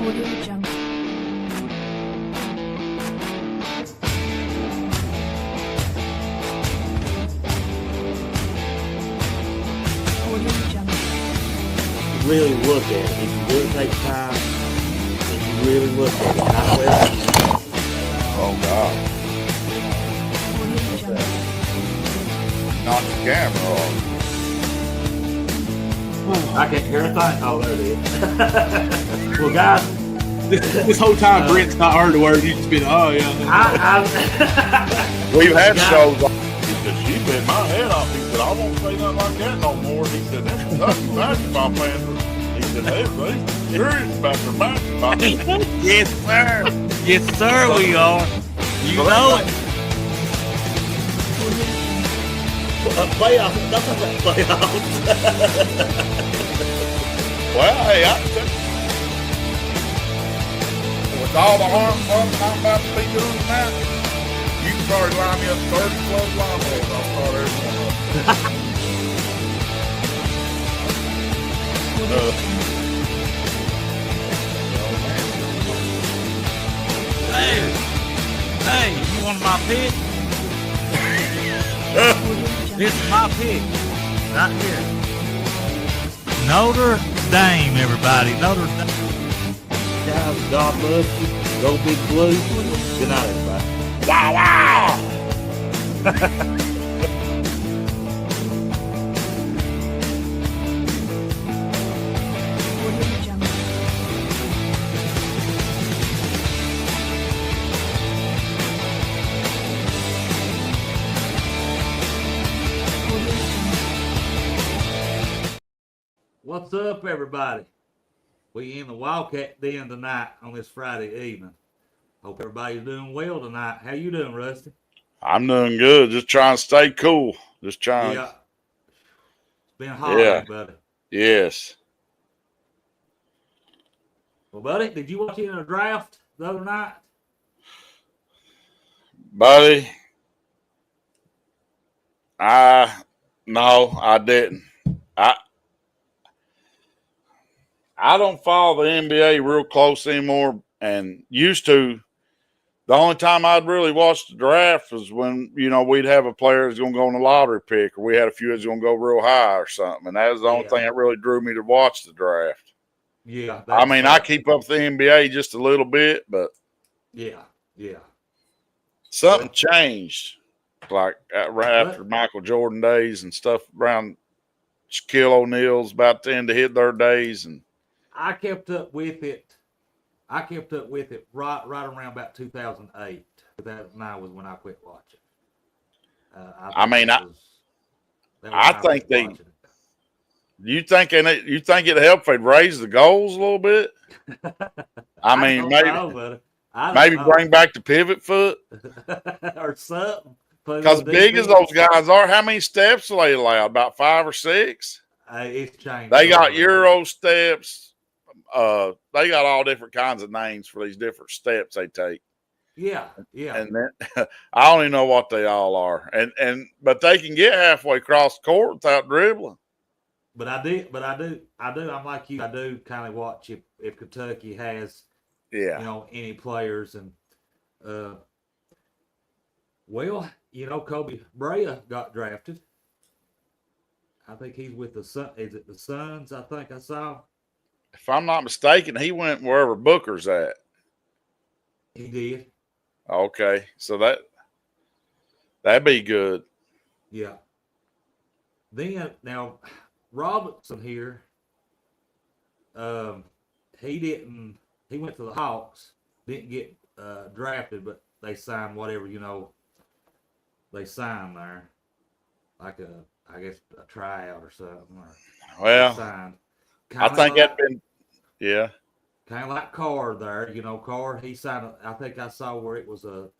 Audio Jungle. Audio Jungle. Really look at it. If you really take time, if you really look at it, not well. Oh, God. Audio Jungle. Not the camera off. I can't hear a thing. Oh, there it is. Well, guys, This whole time, Brent's not heard a word. He's just been, oh, yeah. We've had Yeah. shows on. He said, she bit my head off. He said, I won't say nothing like that no more. He said, them Kentucky basketball fans, he said, they serious about their basketball. Yes, sir. Yes, sir, we are. You know it. Playoffs. Don't talk about playoffs. Well, hey, I said, with all the harm fun I'm about to be doing tonight, you can probably line me up 30 plus lawnmowers. I'll start every one of them. Hey, you want my pick? This is my pick. Right here. Notre Dame, everybody. Notre Dame. Guys, God bless you. Go Big Blue. Good night, everybody. Wow, wow! Audio Jungle. Audio Jungle. What's up, everybody? We in the Wildcat Den tonight on this Friday evening. Hope everybody's doing well tonight. How you doing, Rusty? I'm doing good. Just trying to stay cool. Just trying. Yeah. It's been hot, Yeah. buddy. Yes. Well, buddy, did you watch any of the draft the other night? Buddy, no, I didn't. I don't follow the NBA real close anymore, and used to. The only time I'd really watch the draft was when, we'd have a player that's going to go on the lottery pick, or we had a few that's going to go real high or something. And that was the only thing that really drew me to watch the draft. Yeah. I mean, I keep up with the NBA just a little bit, but Yeah. something changed. Like right after Michael Jordan days and stuff around Shaquille O'Neal's about to end to hit their days. And I kept up with it. Right around about 2008. 2009 was when I quit watching. I think you think it helped if they'd raise the goals a little bit? I mean, maybe bring back the pivot foot or something. Because big as those guys are, how many steps are they allowed? About 5 or 6? It's changed. They got Euro steps. They got all different kinds of names for these different steps they take. Yeah. And then, I don't even know what they all are. But they can get halfway across the court without dribbling. But I do. I'm like you. I do kind of watch if Kentucky has, any players and, Kobe Bryant got drafted. I think he's with the Sun. Is it the Suns? I think I saw. If I'm not mistaken, he went wherever Booker's at. He did. Okay, so that'd be good. Yeah. Then now Robinson here. He went to the Hawks. Didn't get drafted, but they signed whatever they signed there, like a tryout or something. Well, I think that'd been, kind of like Carr there. Carr, he signed. I think I saw where it was a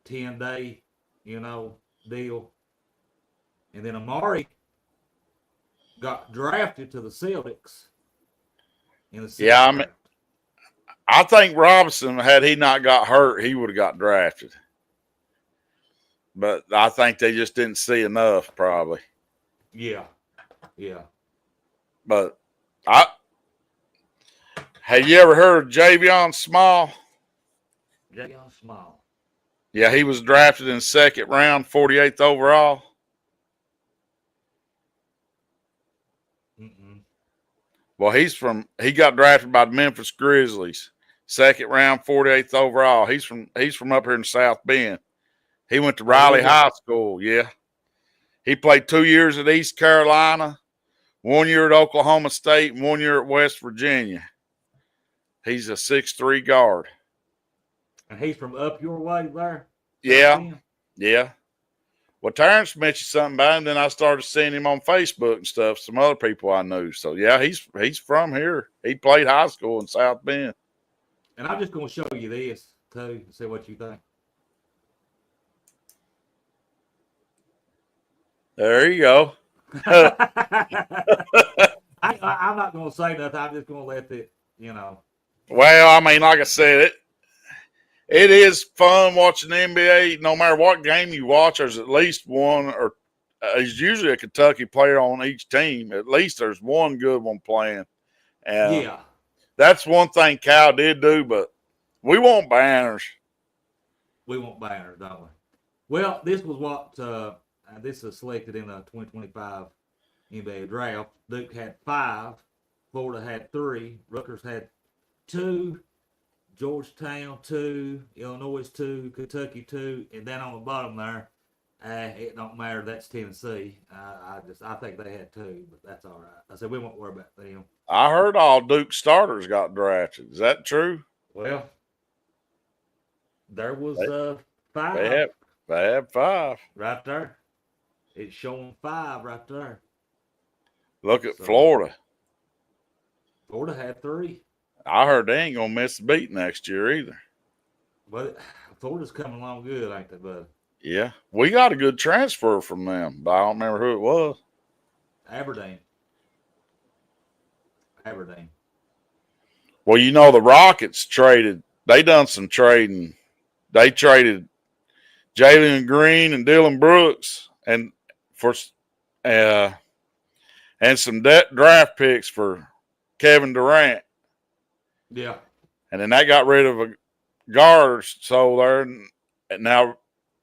10-day, deal, and then Amari got drafted to the Celtics. I think Robinson, had he not got hurt, he would have got drafted. But I think they just didn't see enough, probably. Yeah. But Have you ever heard of Javion Small? Jayon Small. Yeah, he was drafted in the second round, 48th overall. Mm-mm. Well, he got drafted by the Memphis Grizzlies, second round, 48th overall. He's from up here in South Bend. He went to Riley is he? High School. Yeah, he played 2 years at East Carolina, 1 year at Oklahoma State, and 1 year at West Virginia. He's a 6'3" guard. And he's from up your way there? Yeah, South Bend? yeah. Well, Terrence mentioned something about him, then I started seeing him on Facebook and stuff. Some other people I knew. So yeah, he's from here. He played high school in South Bend. And I'm just going to show you this, too, and see what you think. There you go. I'm not going to say nothing. I'm just going to let it, you know. Well, I mean, like I said, it is fun watching the NBA. No matter what game you watch, there's at least one, or there's usually a Kentucky player on each team. At least there's one good one playing. And Yeah. that's one thing Cal did do, but we want banners. We want banners, don't we? Well, this was what this is selected in the 2025 NBA draft. Duke had 5, Florida had 3, Rutgers had 2, Georgetown 2, Illinois 2, Kentucky 2, and then on the bottom there, it don't matter. That's Tennessee. I think they had 2, but that's all right. I said we won't worry about them. I heard all Duke starters got drafted. Is that true? Well, there was 5 They have 5. right there. It's showing 5 right there. Look at So- Florida. Florida had 3. I heard they ain't gonna miss the beat next year either. But Florida's coming along good, ain't they, bud? Yeah, we got a good transfer from them, but I don't remember who it was. Aberdeen. Well, you know, the Rockets traded. They done some trading. They traded Jalen Green and Dylan Brooks, and for and some draft picks for Kevin Durant, Yeah. and then they got rid of a guard. So there, and now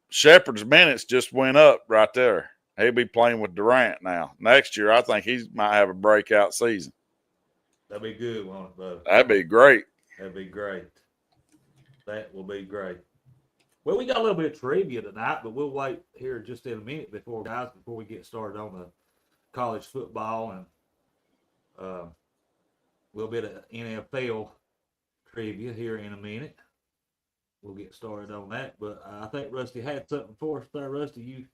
Shepard's minutes just went up right there. He'll be playing with Durant now. Next year, I think he might have a breakout season. That'd be good, won't it, bud? That'd be great. That'd be great. That will be great. Well, we got a little bit of trivia tonight, but we'll wait here just in a minute before we get started on the college football and a little bit of NFL trivia here in a minute. We'll get started on that, but I think Rusty had something for us there. Rusty, you?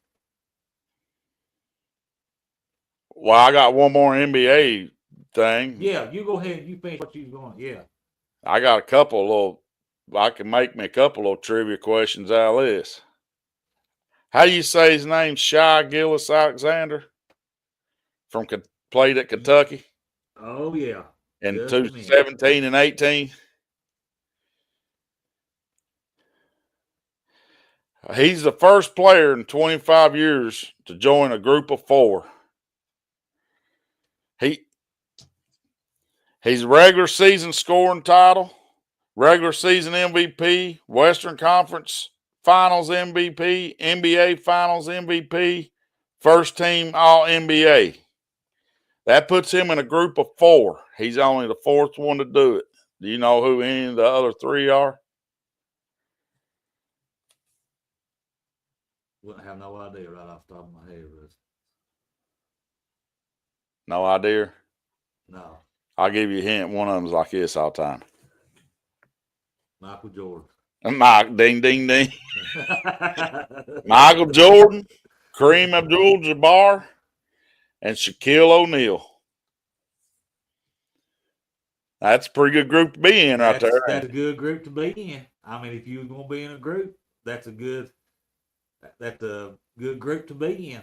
Well, I got one more NBA thing. Yeah, you go ahead. You finish what you're going. Yeah. I got a couple little. I can make me a couple of trivia questions out of this. How do you say his name? Shai Gilgeous-Alexander played at Kentucky Oh yeah. in Just a minute. 2017 and 18. He's the first player in 25 years to join a group of 4. He's regular season scoring title, regular season MVP, Western Conference Finals MVP, NBA Finals MVP, first team All NBA. That puts him in a group of 4. He's only the 4th one to do it. Do you know who any of the other 3 are? Wouldn't have no idea right off the top of my head, Rusty. No idea. No. I'll give you a hint. One of them's like this all the time. Michael Jordan. Mike, ding, ding, ding. Michael Jordan, Kareem Abdul-Jabbar, and Shaquille O'Neal. That's a pretty good group to be in right there. That's a good group to be in. I mean, if you're going to be in a group, that's a good group to be in.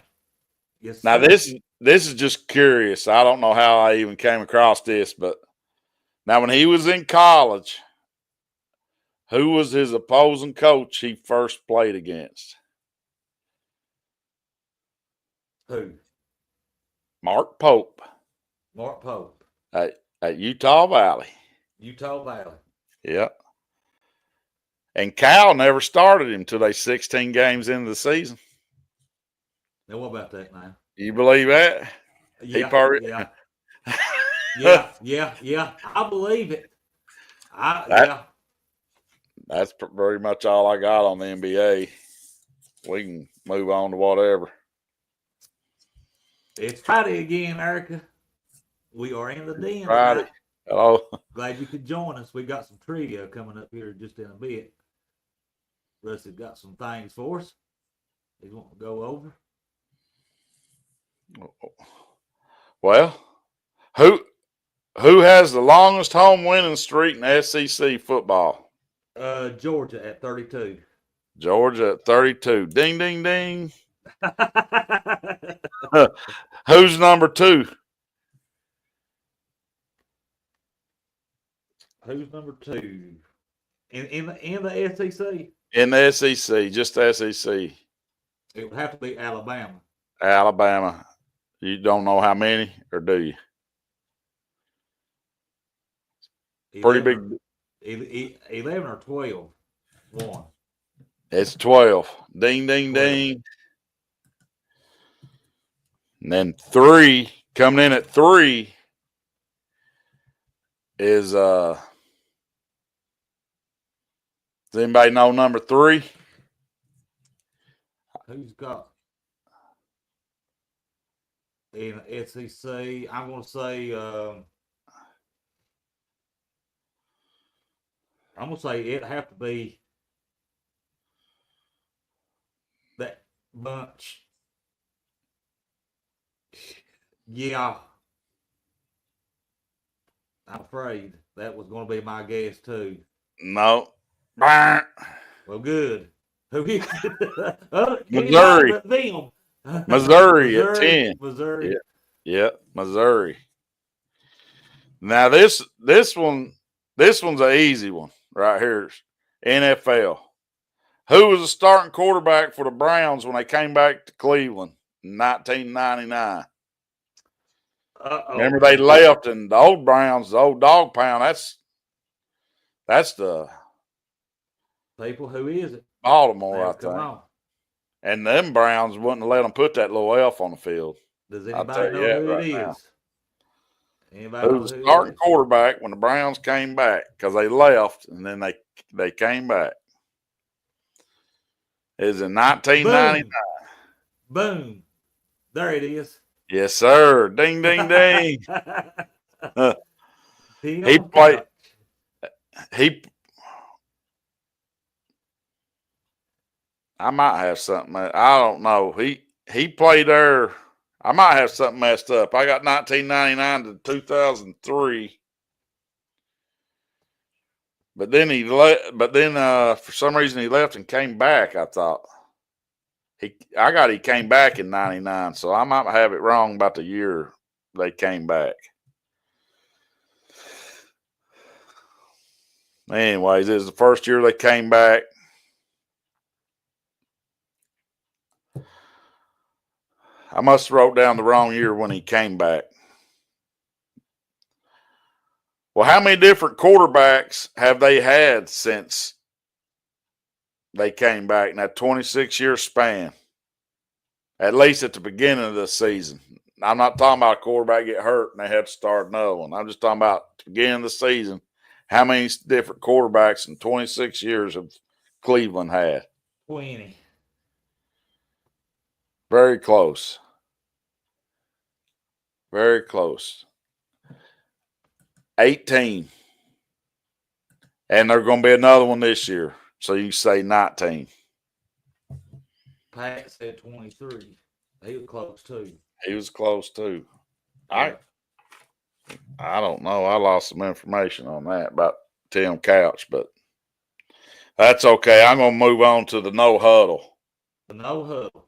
Yes. Now, sir. this is just curious. I don't know how I even came across this, but now when he was in college, who was his opposing coach he first played against? Who? Mark Pope Mark Pope. at Utah Valley. Utah Valley. Yeah. And Cal never started him till they 16 games into the season. Now, what about that now? You believe that? Yeah, probably- yeah. I believe it. That- That's very much all I got on the NBA. We can move on to whatever. It's Friday again, Erica. We are in the den Friday. tonight. Hello. Glad you could join us. We got some trivia coming up here just in a bit. Russ has got some things for us. He's wanting to go over. Well, who has the longest home winning streak in SEC football? Georgia at 32. Georgia at 32. Ding, ding, ding. Who's number 2? Who's number 2? In the SEC? In the SEC, just the SEC. It would have to be Alabama. Alabama. You don't know how many, or do you? Pretty big. 11 or 12. One. It's 12. Ding, ding, ding. And then 3, coming in at 3 is does anybody know number 3? Who's got in SEC? I'm going to say it'd have to be that bunch. Yeah. I'm afraid that was going to be my guess too. No. Bah. Well, good. Who is Missouri. Them. Missouri at 10. Missouri. Yeah, Missouri. Now this one's an easy one right here. NFL. Who was the starting quarterback for the Browns when they came back to Cleveland in 1999? Remember they left, and the old Browns, the old dog pound. That's the people. Who is it? Baltimore, Now, I come think. on. And them Browns wouldn't have let them put that little elf on the field. Does I'll anybody tell know you that who right it now. is? Anybody Who know was who the it starting is? quarterback when the Browns came back? Because they left and then they came back. It was in 1999. Boom. There it is. Yes, sir. Ding, ding, ding. He played. I might have something. I don't know. He played there. I might have something messed up. I got 1999 to 2003. But then for some reason he left and came back. I thought he came back in 99. So I might have it wrong about the year they came back. Anyways, it was the first year they came back. I must have wrote down the wrong year when he came back. Well, how many different quarterbacks have they had since they came back in that 26-year span? At least at the beginning of the season. I'm not talking about a quarterback get hurt and they have to start another one. I'm just talking about the beginning of the season. How many different quarterbacks in 26 years have Cleveland had? 20. Very close. Very close. 18. And there's going to be another one this year. So you say 19. Pat said 23. He was close too. He was close too. I don't know. I lost some information on that about Tim Couch, but that's okay. I'm going to move on to the no huddle. The no huddle.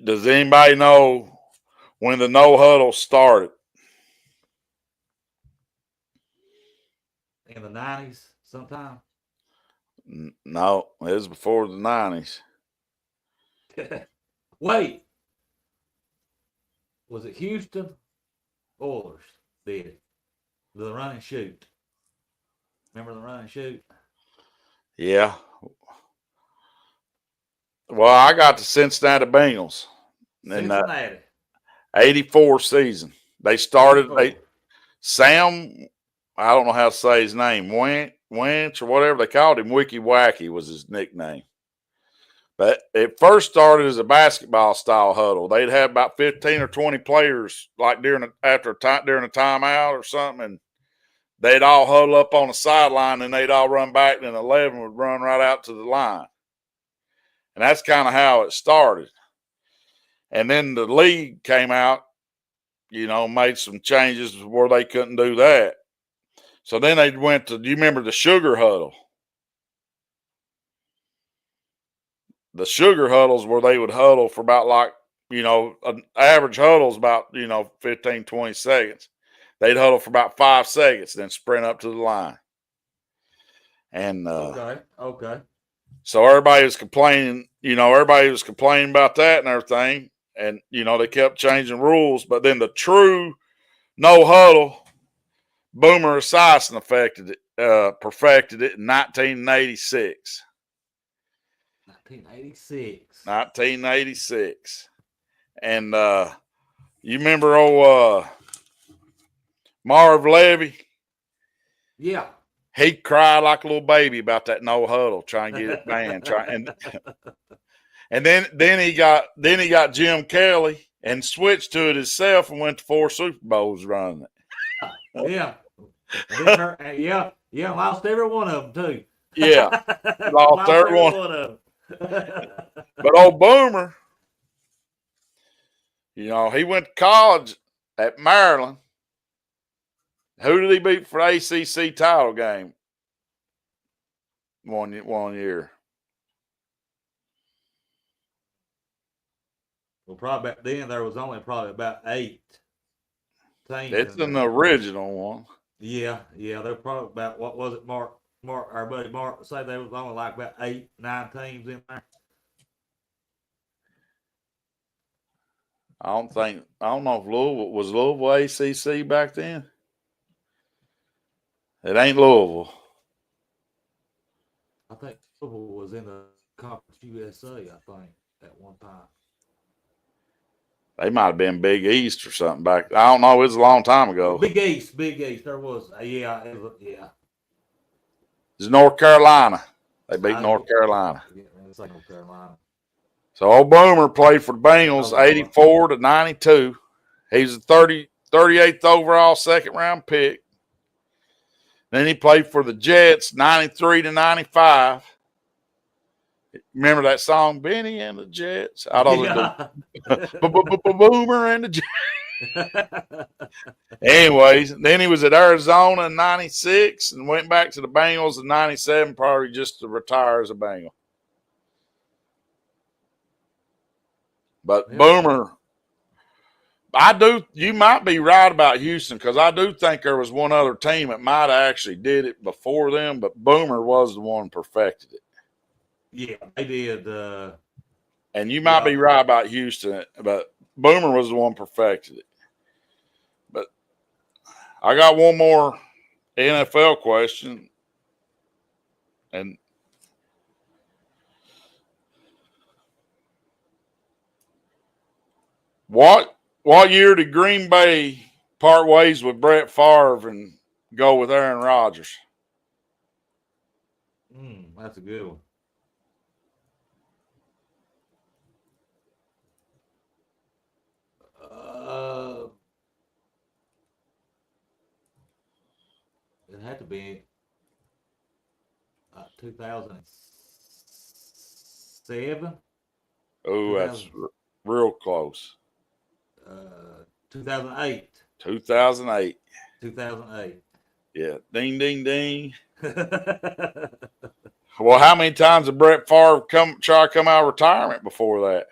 Does anybody know when the no huddle started? In the 90s sometime? No, it was before the 90s. Wait. Was it Houston Oilers did it? The run and shoot. Remember the run and shoot? Yeah. Well, I got the Cincinnati Bengals in the Cincinnati. 84 season. They started, 84. Sam, I don't know how to say his name, Wench or whatever they called him, Wicky Wacky was his nickname. But it first started as a basketball style huddle. They'd have about 15 or 20 players like during a timeout or something, and they'd all huddle up on the sideline and they'd all run back, and then 11 would run right out to the line. And that's kind of how it started. And then the league came out, made some changes where they couldn't do that. So then they went to, do you remember the sugar huddle? The sugar huddles where they would huddle for about an average huddle is about, 15, 20 seconds. They'd huddle for about 5 seconds, then sprint up to the line. And Okay. so everybody was complaining about that and everything. And, they kept changing rules. But then the true no huddle, Boomer Esiason perfected it in 1986. 1986. And you remember Marv Levy? Yeah. He cried like a little baby about that no huddle, trying to get it banned. And then he got Jim Kelly and switched to it himself and went to 4 Super Bowls running it. Yeah. Yeah. Lost every one of them too. Yeah, lost every one of them. But old Boomer, he went to college at Maryland. Who did he beat for the ACC title game? One year. Well, probably back then there was only probably about 8 teams. It's an original one. Yeah. They're probably about, what was it, Mark, our buddy Mark, say there was only like about 8, 9 teams in there. I don't know if Louisville ACC back then. It ain't Louisville. I think Louisville was in the Conference USA, I think, at one time. They might have been Big East or something back. I don't know. It was a long time ago. Big East. There was, yeah. It's North Carolina. They beat North Carolina. Yeah, it's like North Carolina. So old Boomer played for the Bengals 84 to 92. He was the 38th overall second round pick. Then he played for the Jets 93 to 95. Remember that song, Benny and the Jets? I don't know. Boomer and the Jets. Anyways, then he was at Arizona in 96 and went back to the Bengals in 97, probably just to retire as a Bengal. But Boomer, you might be right about Houston, because I do think there was one other team that might have actually did it before them, but Boomer was the one who perfected it. Yeah, they did. And you might be right about Houston, but Boomer was the one who perfected it. But I got one more NFL question. And what year did Green Bay part ways with Brett Favre and go with Aaron Rodgers? That's a good one. It had to be 2007. Oh, that's real close. 2008. 2008. 2008. Yeah. Ding, ding, ding. Well, how many times did Brett Favre try to come out of retirement before that?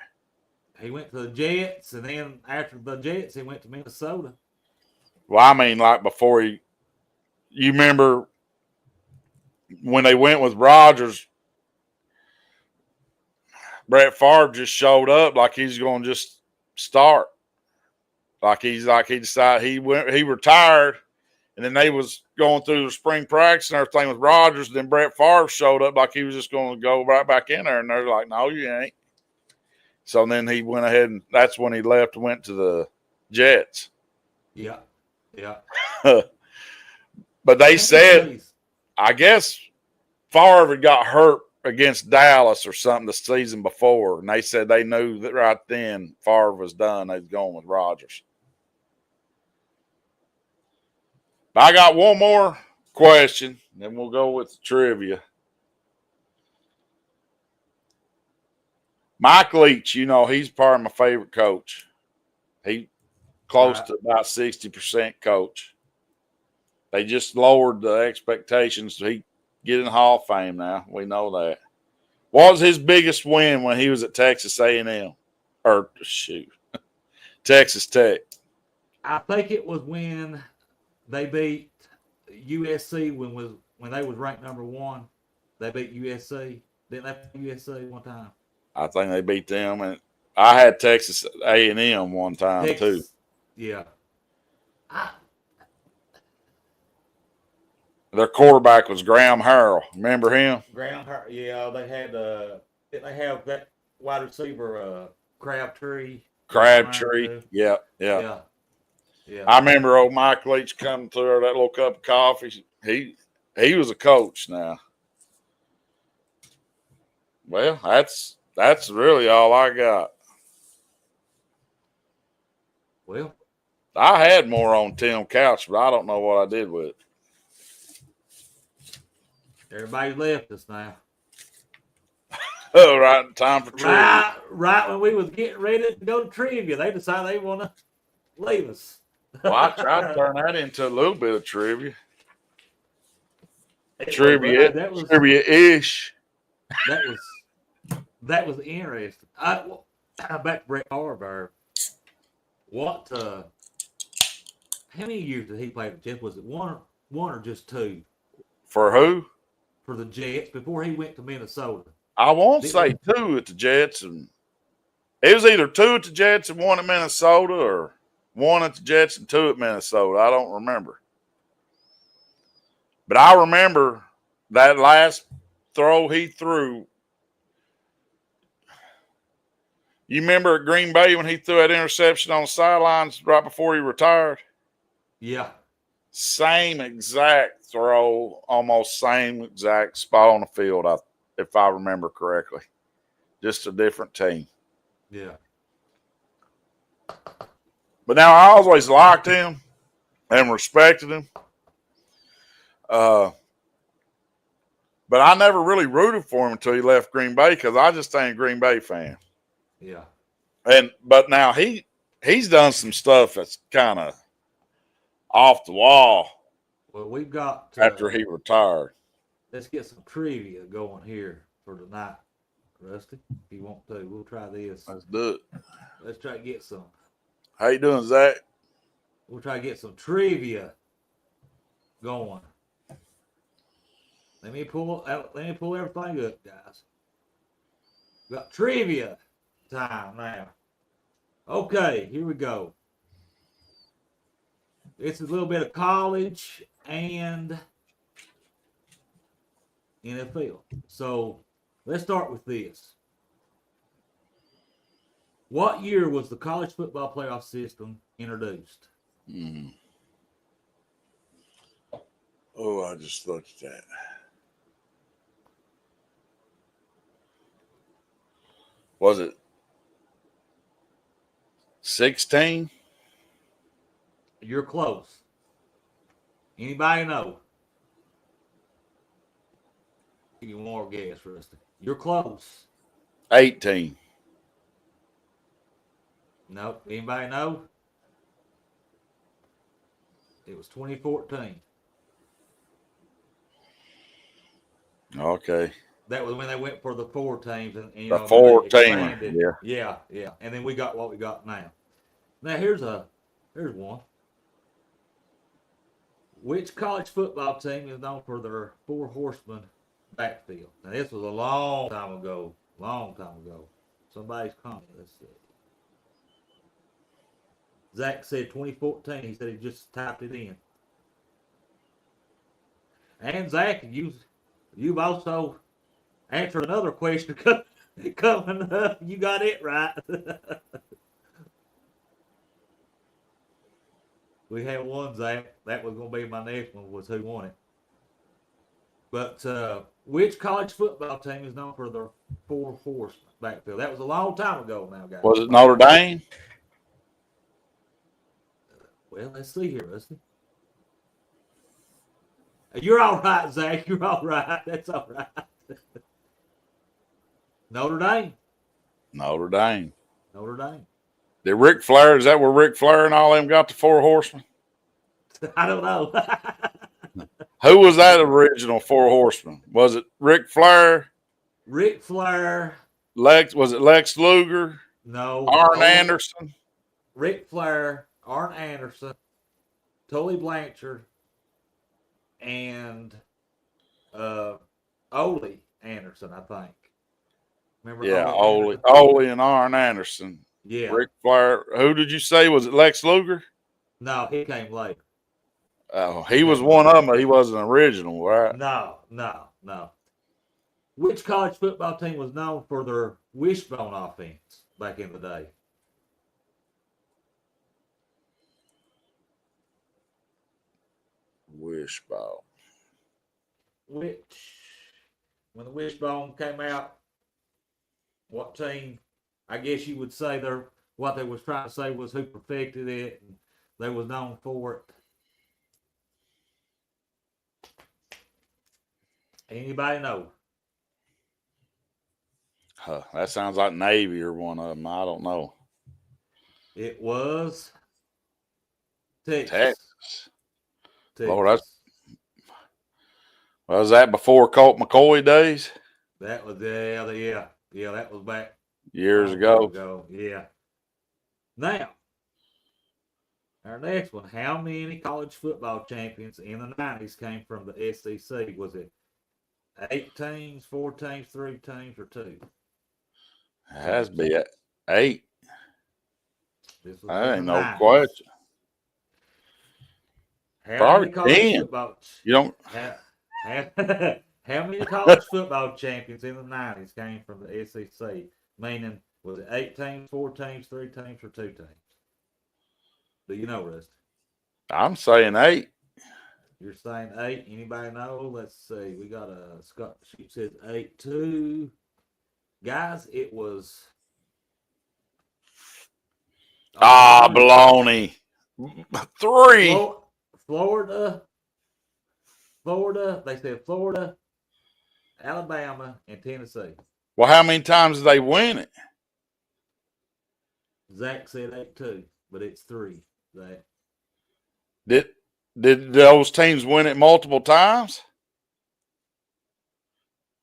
He went to the Jets, and then after the Jets, he went to Minnesota. Well, I mean, like before you remember when they went with Rodgers, Brett Favre just showed up like he's going to just start. He decided he retired, And then they was going through the spring practice and everything with Rodgers. And then Brett Favre showed up like he was just going to go right back in there. And they're like, no, you ain't. So then he went ahead and that's when he left and went to the Jets. Yeah. Yeah. But they said, I guess Favre had got hurt against Dallas or something the season before. And they said they knew that right then Favre was done. They was going with Rodgers. But I got one more question, then we'll go with the trivia. Mike Leach, you know, he's probably my favorite coach. He close to about 60% coach. They just lowered the expectations. He get in the Hall of Fame now. We know that. What was his biggest win when he was at Texas A&M? Or, shoot, Texas Tech. I think it was when they beat USC when they was ranked number 1. They beat USC. Didn't they beat USC one time? I think they beat them. And I had Texas A&M one time, too. Yeah. Their quarterback was Graham Harrell. Remember him? Yeah, they had didn't they have that wide receiver Crabtree? Yeah. Yeah. I remember old Mike Leach coming through that little cup of coffee. He was a coach now. Well, that's really all I got. Well, I had more on Tim Couch, but I don't know what I did with it. everybody's left us now. Oh, right, time for trivia. Right when we was getting ready to go to trivia, they decided they want to leave us. Well, I tried to turn that into a little bit of trivia. Trivia-ish. That was interesting. Back to Brett Favre. What? How many years did he play for the Jets? Was it one or just 2? For who? For the Jets before he went to Minnesota. I won't say 2 at the Jets, and it was either 2 at the Jets and 1 at Minnesota, or 1 at the Jets and 2 at Minnesota. I don't remember. But I remember that last throw he threw. You remember at Green Bay when he threw that interception on the sidelines right before he retired? Yeah. Same exact throw, almost same exact spot on the field, if I remember correctly. Just a different team. Yeah. But now I always liked him and respected him. But I never really rooted for him until he left Green Bay because I just ain't a Green Bay fan. Yeah. But now he's done some stuff that's kind of off the wall. Well, we've got after he retired. Let's get some trivia going here for tonight, Rusty. If you want to, we'll try this. Let's do it. Let's try to get some. How you doing, Zach? We'll try to get some trivia going. Let me pull everything up, guys. We got trivia time now. Okay, here we go. It's a little bit of college and NFL. So let's start with this. What year was the college football playoff system introduced? Oh, I just looked at that. Was it 16? You're close. Anybody know? Give you one more guess, Rusty. You're close. 18. No. Anybody know? It was 2014. Okay. That was when they went for the 4 teams and The 4 team. expanded. Yeah. Yeah. And then we got what we got now. Now here's one. Which college football team is known for their 4 horsemen backfield? Now this was a long time ago. Somebody's comment. Let's see. Zach said 2014. He said he just typed it in. And Zach, you've also answered another question coming up. You got it right. We had one, Zach. That was going to be my next one. Was who won it? But which college football team is known for their 4-horse backfield? That was a long time ago now, guys. Was it Notre Dame? Well, let's see here, Rusty. You're all right, Zach. You're all right. That's all right. Notre Dame. Notre Dame. Notre Dame. Did Ric Flair, is that where Ric Flair and all them got the 4 horsemen? I don't know. Who was that original 4 horsemen? Was it Ric Flair? Ric Flair. Was it Lex Luger? No. Arn Anderson? Ric Flair, Arn Anderson, Tully Blanchard, and Ole Anderson, I think. Remember? Yeah, Ole Ole and Arn Anderson. Yeah. Ric Flair. Who did you say? Was it Lex Luger? No, he came later. Oh, he was one of them, but he wasn't original, right? No. Which college football team was known for their wishbone offense back in the day? Wishbone. When the wishbone came out, what team? I guess you would say what they was trying to say was who perfected it, and they was known for it. Anybody know? That sounds like Navy or one of them. I don't know. It was Texas. Texas. Texas. Lord, was that before Colt McCoy days? That was yeah. That was back Years long ago. Yeah. Now, our next one: how many college football champions in the '90s came from the SEC? Was it 8 teams, 4 teams, 3 teams, or 2? It has to be 8. This was That in ain't the no 90s. question. How Probably many college 10. football? You don't. How many college football champions in the '90s came from the SEC? Meaning, was it 8 teams, 4 teams, 3 teams, or 2 teams? Do you know, Rusty? I'm saying 8. You're saying 8. Anybody know? Let's see. We got a Scott. She says 8 too. Guys, it was. Baloney. 3. Florida. They said Florida, Alabama, and Tennessee. Well, how many times did they win it? Zach said 8 too, but it's 3. Zach. Did those teams win it multiple times?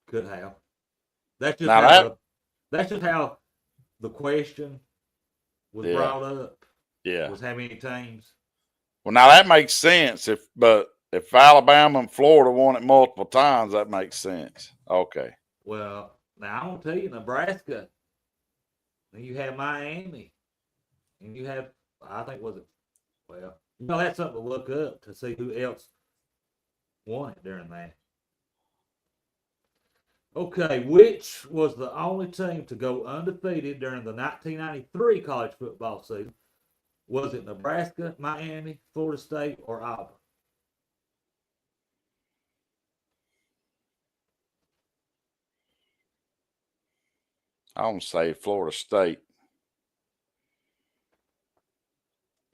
Could have. That's just Now that's just how the question was brought up. Yeah. Was how many teams? Well, now that makes sense. If Alabama and Florida won it multiple times, that makes sense. Okay. Well, now I'm gonna tell you, Nebraska. You have Miami, and you have that's something to look up to see who else won it during that. Okay, which was the only team to go undefeated during the 1993 college football season? Was it Nebraska, Miami, Florida State, or Auburn? I'm going to say Florida State.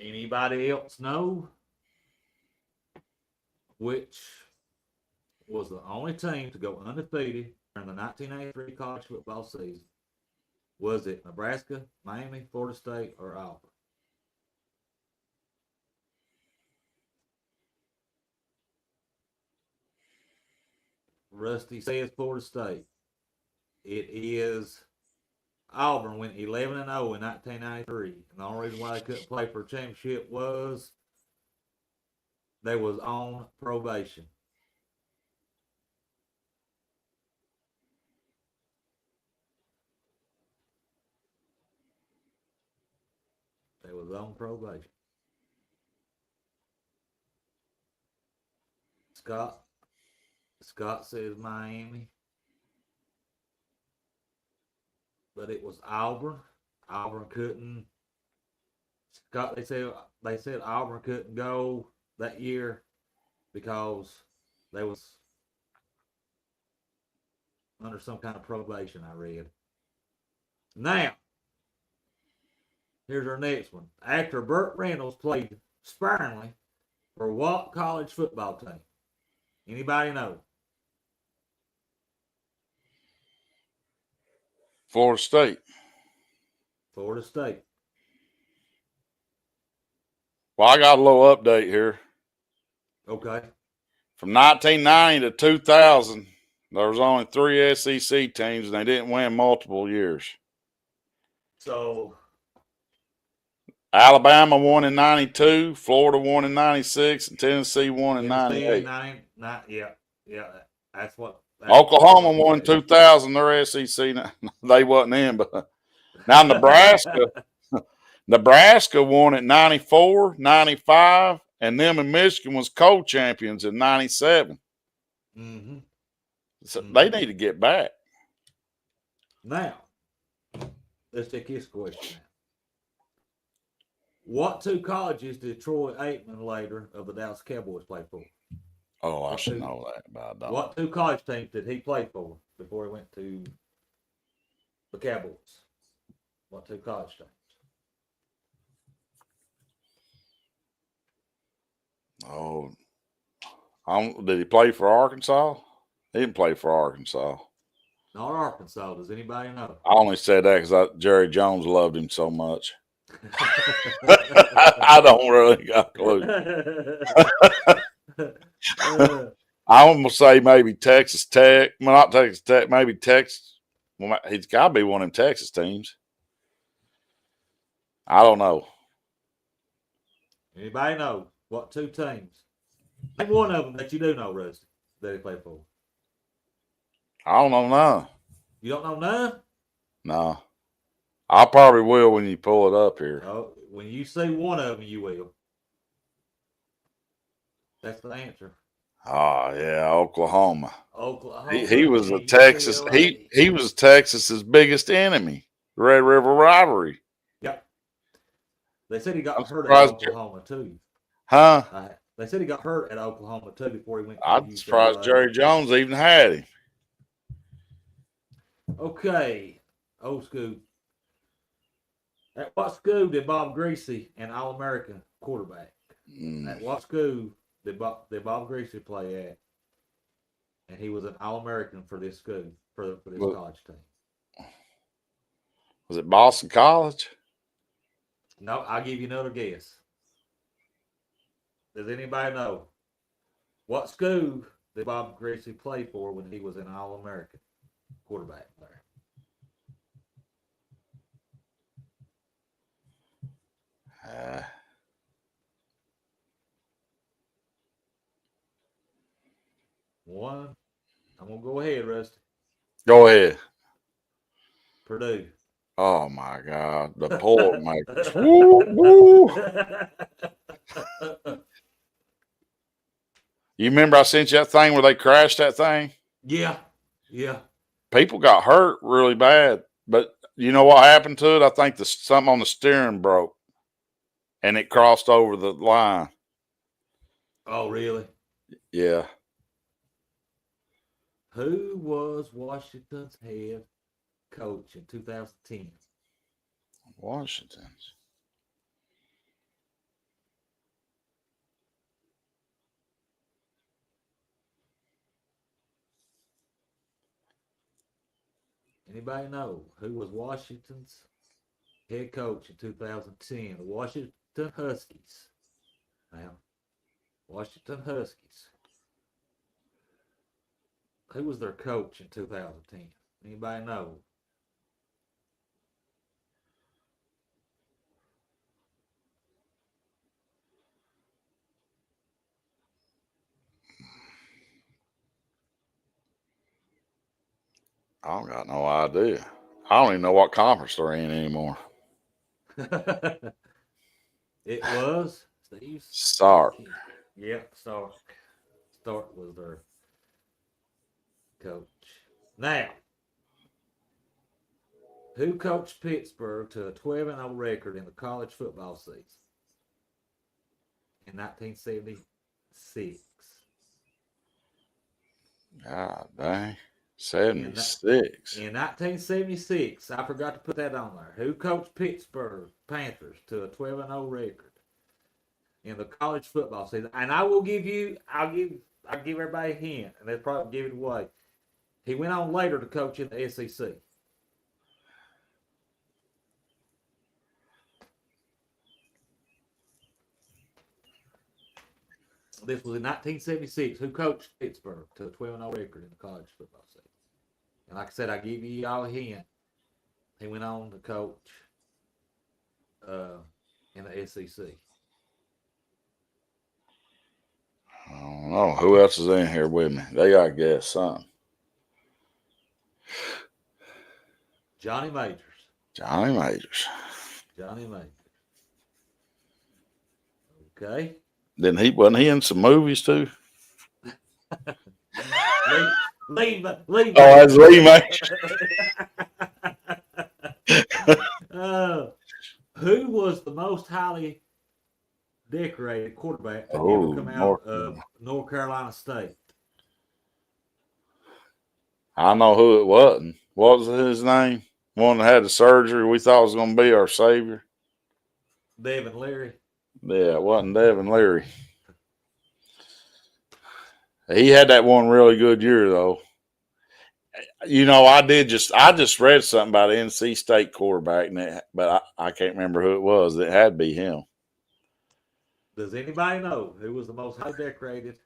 Anybody else know which was the only team to go undefeated during the 1983 college football season? Was it Nebraska, Miami, Florida State, or Auburn? Rusty says Florida State. It is Auburn went 11-0 in 1993. And the only reason why they couldn't play for a championship was they was on probation. They was on probation. Scott? Scott says Miami. But it was Auburn. Auburn couldn't. Scott, they said Auburn couldn't go that year because they was under some kind of probation, I read. Now, here's our next one. Actor Burt Reynolds played sparingly for what college football team? Anybody know? Florida State. Florida State. Well, I got a little update here. Okay. From 1990 to 2000, there was only 3 SEC teams, and they didn't win multiple years. So Alabama won in 92, Florida won in 96, and Tennessee won in 98. Yeah. That's what. Oklahoma won in 2000. Their SEC, they wasn't in, but now Nebraska won at 94, 95, and them in Michigan was co-champions in 97. Mm-hmm. So they need to get back. Now, let's take this question. What 2 colleges did Troy Aikman later of the Dallas Cowboys play for? Oh, I should know that about that. What 2 college teams did he play for before he went to the Cowboys? What 2 college teams? Oh, did he play for Arkansas? He didn't play for Arkansas. Not Arkansas. Does anybody know? I only said that because Jerry Jones loved him so much. I don't really got a clue. I'm going to say maybe Texas Tech. Well, not Texas Tech. Maybe Texas. Well, he's got to be one of them Texas teams. I don't know. Anybody know what 2 teams? Name one of them that you do know, Rusty, that he played for. I don't know none. You don't know none? No. I probably will when you pull it up here. Oh, when you say one of them, you will. That's the answer. Oh, yeah, Oklahoma. Oklahoma. He was a Texas. He was Texas's biggest enemy. The Red River rivalry. Yep. They said he got hurt at surprised Oklahoma too. Huh? They said he got hurt at Oklahoma too before he went. I'm surprised Jerry Jones even had him. Okay, old school. At what school did Bob Greasy, an All-American quarterback? At what school did Bob Greasy play at? And he was an All-American for this school, for this college team. Was it Boston College? No, I'll give you another guess. Does anybody know what school did Bob Greasy play for when he was an All-American quarterback there? One. I'm gonna go ahead, Rusty. Go ahead. Purdue. Oh my God, the port makers. Woo, woo. You remember I sent you that thing where they crashed that thing? Yeah. People got hurt really bad, but you know what happened to it? I think something on the steering broke, and it crossed over the line. Oh, really? Yeah. Who was Washington's head coach in 2010? Washington's. Anybody know who was Washington's head coach in 2010? The Washington Huskies. Now, Washington Huskies. Who was their coach in 2010? Anybody know? I don't got no idea. I don't even know what conference they're in anymore. It was Steve Sark. Yep, Stark. Stark was their coach. Now, who coached Pittsburgh to a 12-0 record in the college football season in 1976? God dang. 76. In 1976, I forgot to put that on there. Who coached Pittsburgh Panthers to a 12-0 record in the college football season? And I'll give everybody a hint, and they'll probably give it away. He went on later to coach in the SEC. This was in 1976. Who coached Pittsburgh to a 12-0 record in the college football season? And like I said, I give you all a hint. He went on to coach in the SEC. I don't know. Who else is in here with me? They got to guess something. Johnny Majors. Johnny Majors. Johnny Majors. Okay. Wasn't he in some movies too? Leave. Oh, that's Lee Majors. Who was the most highly decorated quarterback to ever come out of North Carolina State? I know who it wasn't. What was his name? One that had the surgery we thought was going to be our savior. Devin Leary. Yeah, it wasn't Devin Leary. He had that one really good year, though. You know, I just read something about an NC State quarterback, but I can't remember who it was. It had to be him. Does anybody know who was the most highly decorated?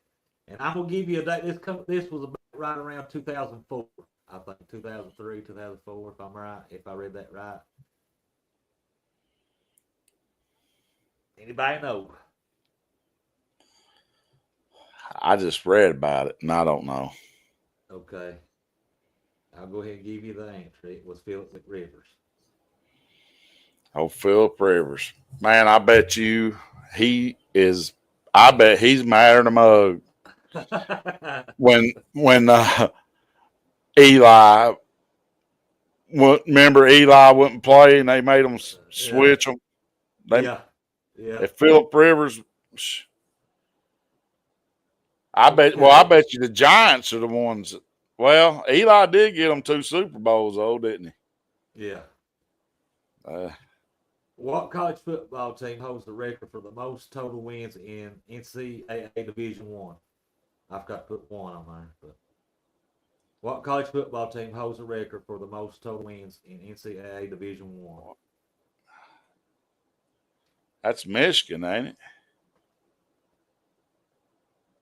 And I'm gonna give you a date. This was about right around 2004. I think 2003, 2004, if I'm right. If I read that right. Anybody know? I just read about it, and I don't know. Okay. I'll go ahead and give you the answer. It was Philip Rivers. Oh, Philip Rivers. Man, I bet he's madder than a mug. When Eli, remember Eli wouldn't play and they made him switch him. Yeah. If Philip Rivers, I bet you the Giants are the ones. Well, Eli did get them 2 Super Bowls, though, didn't he? Yeah. What college football team holds the record for the most total wins in NCAA Division I? I've got to put one on there. But what college football team holds the record for the most total wins in NCAA Division I? That's Michigan, ain't it?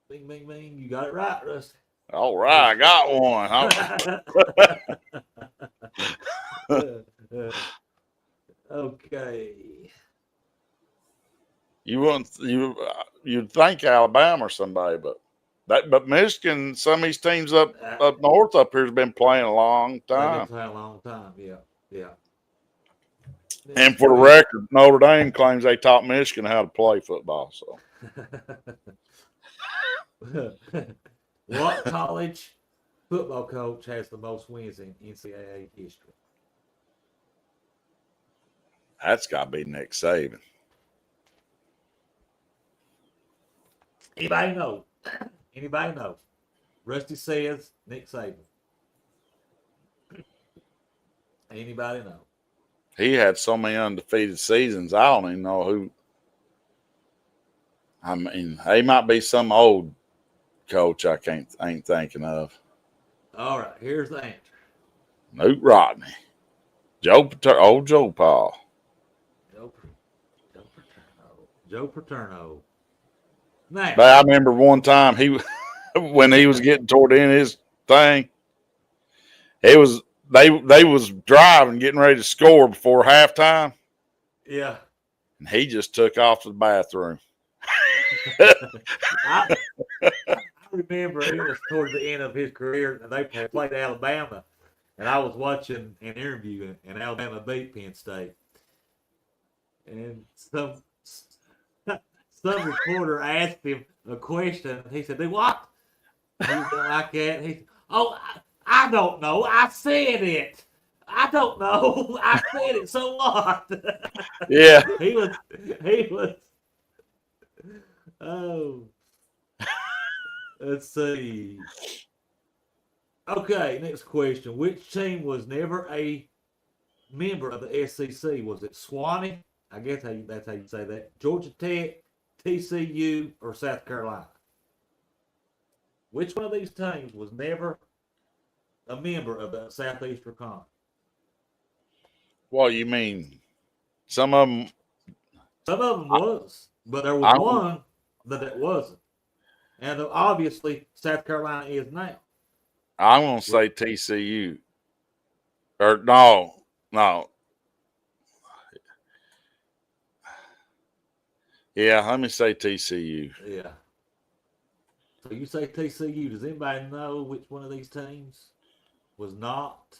Bing, bing, bing. You got it right, Rusty. All right, I got one. Okay. You'd think Alabama or somebody, but Michigan, some of these teams up north up here has been playing a long time. They've been playing a long time, yeah. And for the record, Notre Dame claims they taught Michigan how to play football. So, what college football coach has the most wins in NCAA history? that's got to be Nick Saban. Anybody know? Anybody know? Rusty says Nick Saban. Anybody know? He had so many undefeated seasons. I don't even know who. I mean, he might be some old coach I ain't thinking of. All right, here's the answer. Newt Rodney, old Joe Paul. Joe Paterno. Now, But I remember one time when he was getting toward the end of his thing, they was driving, getting ready to score before halftime, yeah. and he just took off to the bathroom. I remember it was towards the end of his career, and they played Alabama, and I was watching an interview, and Alabama beat Penn State, and some reporter asked him a question. He said, "Do what?" He was like that. Oh, I don't know. I said it. I don't know. I said it. So what? Yeah. He was. Oh, let's see. Okay, next question. Which team was never a member of the SEC? Was it Swanee? I guess that's how you say that. Georgia Tech, TCU, or South Carolina? Which one of these teams was never a member of the Southeastern Conference? What you mean? Some of them. Some of them was, but there was I, one that it wasn't. And obviously, South Carolina is now. I'm gonna say TCU. Or no. Yeah, let me say TCU. Yeah. So you say TCU. Does anybody know which one of these teams was not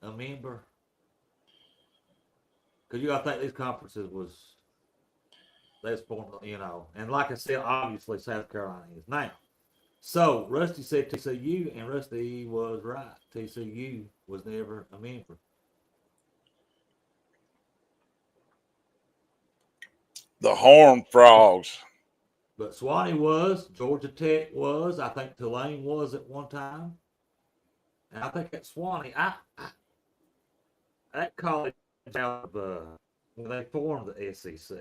a member? Because you got to think these conferences that's formed, and like I said, obviously South Carolina is now. So Rusty said TCU, and Rusty was right. TCU was never a member. The Horned Frogs. But Swanee was, Georgia Tech was, I think Tulane was at one time. And I think at Swanee, that college out of when they formed the SEC.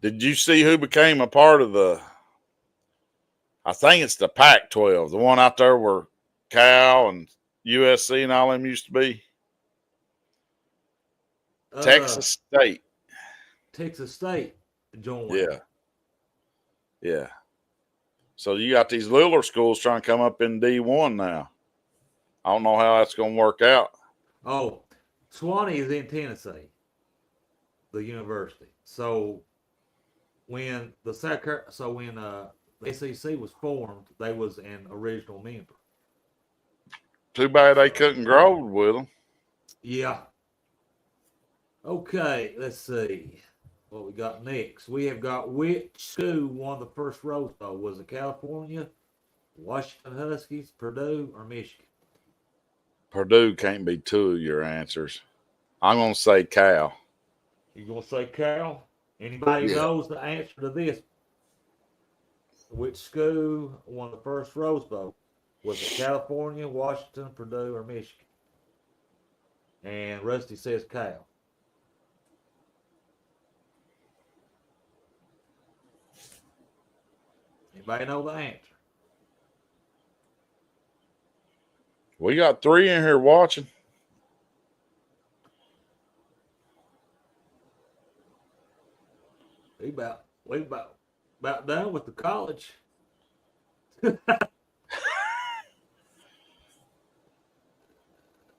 Did you see who became a part of the? I think it's the Pac-12, the one out there where Cal and USC and all them used to be. Texas State. Texas State joined. Yeah. So you got these littler schools trying to come up in D1 now. I don't know how that's going to work out. Oh, Swanee is in Tennessee, the university. So when the SEC was formed, they was an original member. Too bad they couldn't grow with them. Yeah. Okay, let's see what we got next. We have got which school won the first Rose Bowl? Was it California, Washington Huskies, Purdue, or Michigan? Purdue can't be two of your answers. I'm going to say Cal. You gonna say Cal? Anybody knows the answer to this? Which school won the first Rose Bowl? Was it California, Washington, Purdue, or Michigan? And Rusty says Cal. Anybody know the answer? We got 3 in here watching. We about done with the college.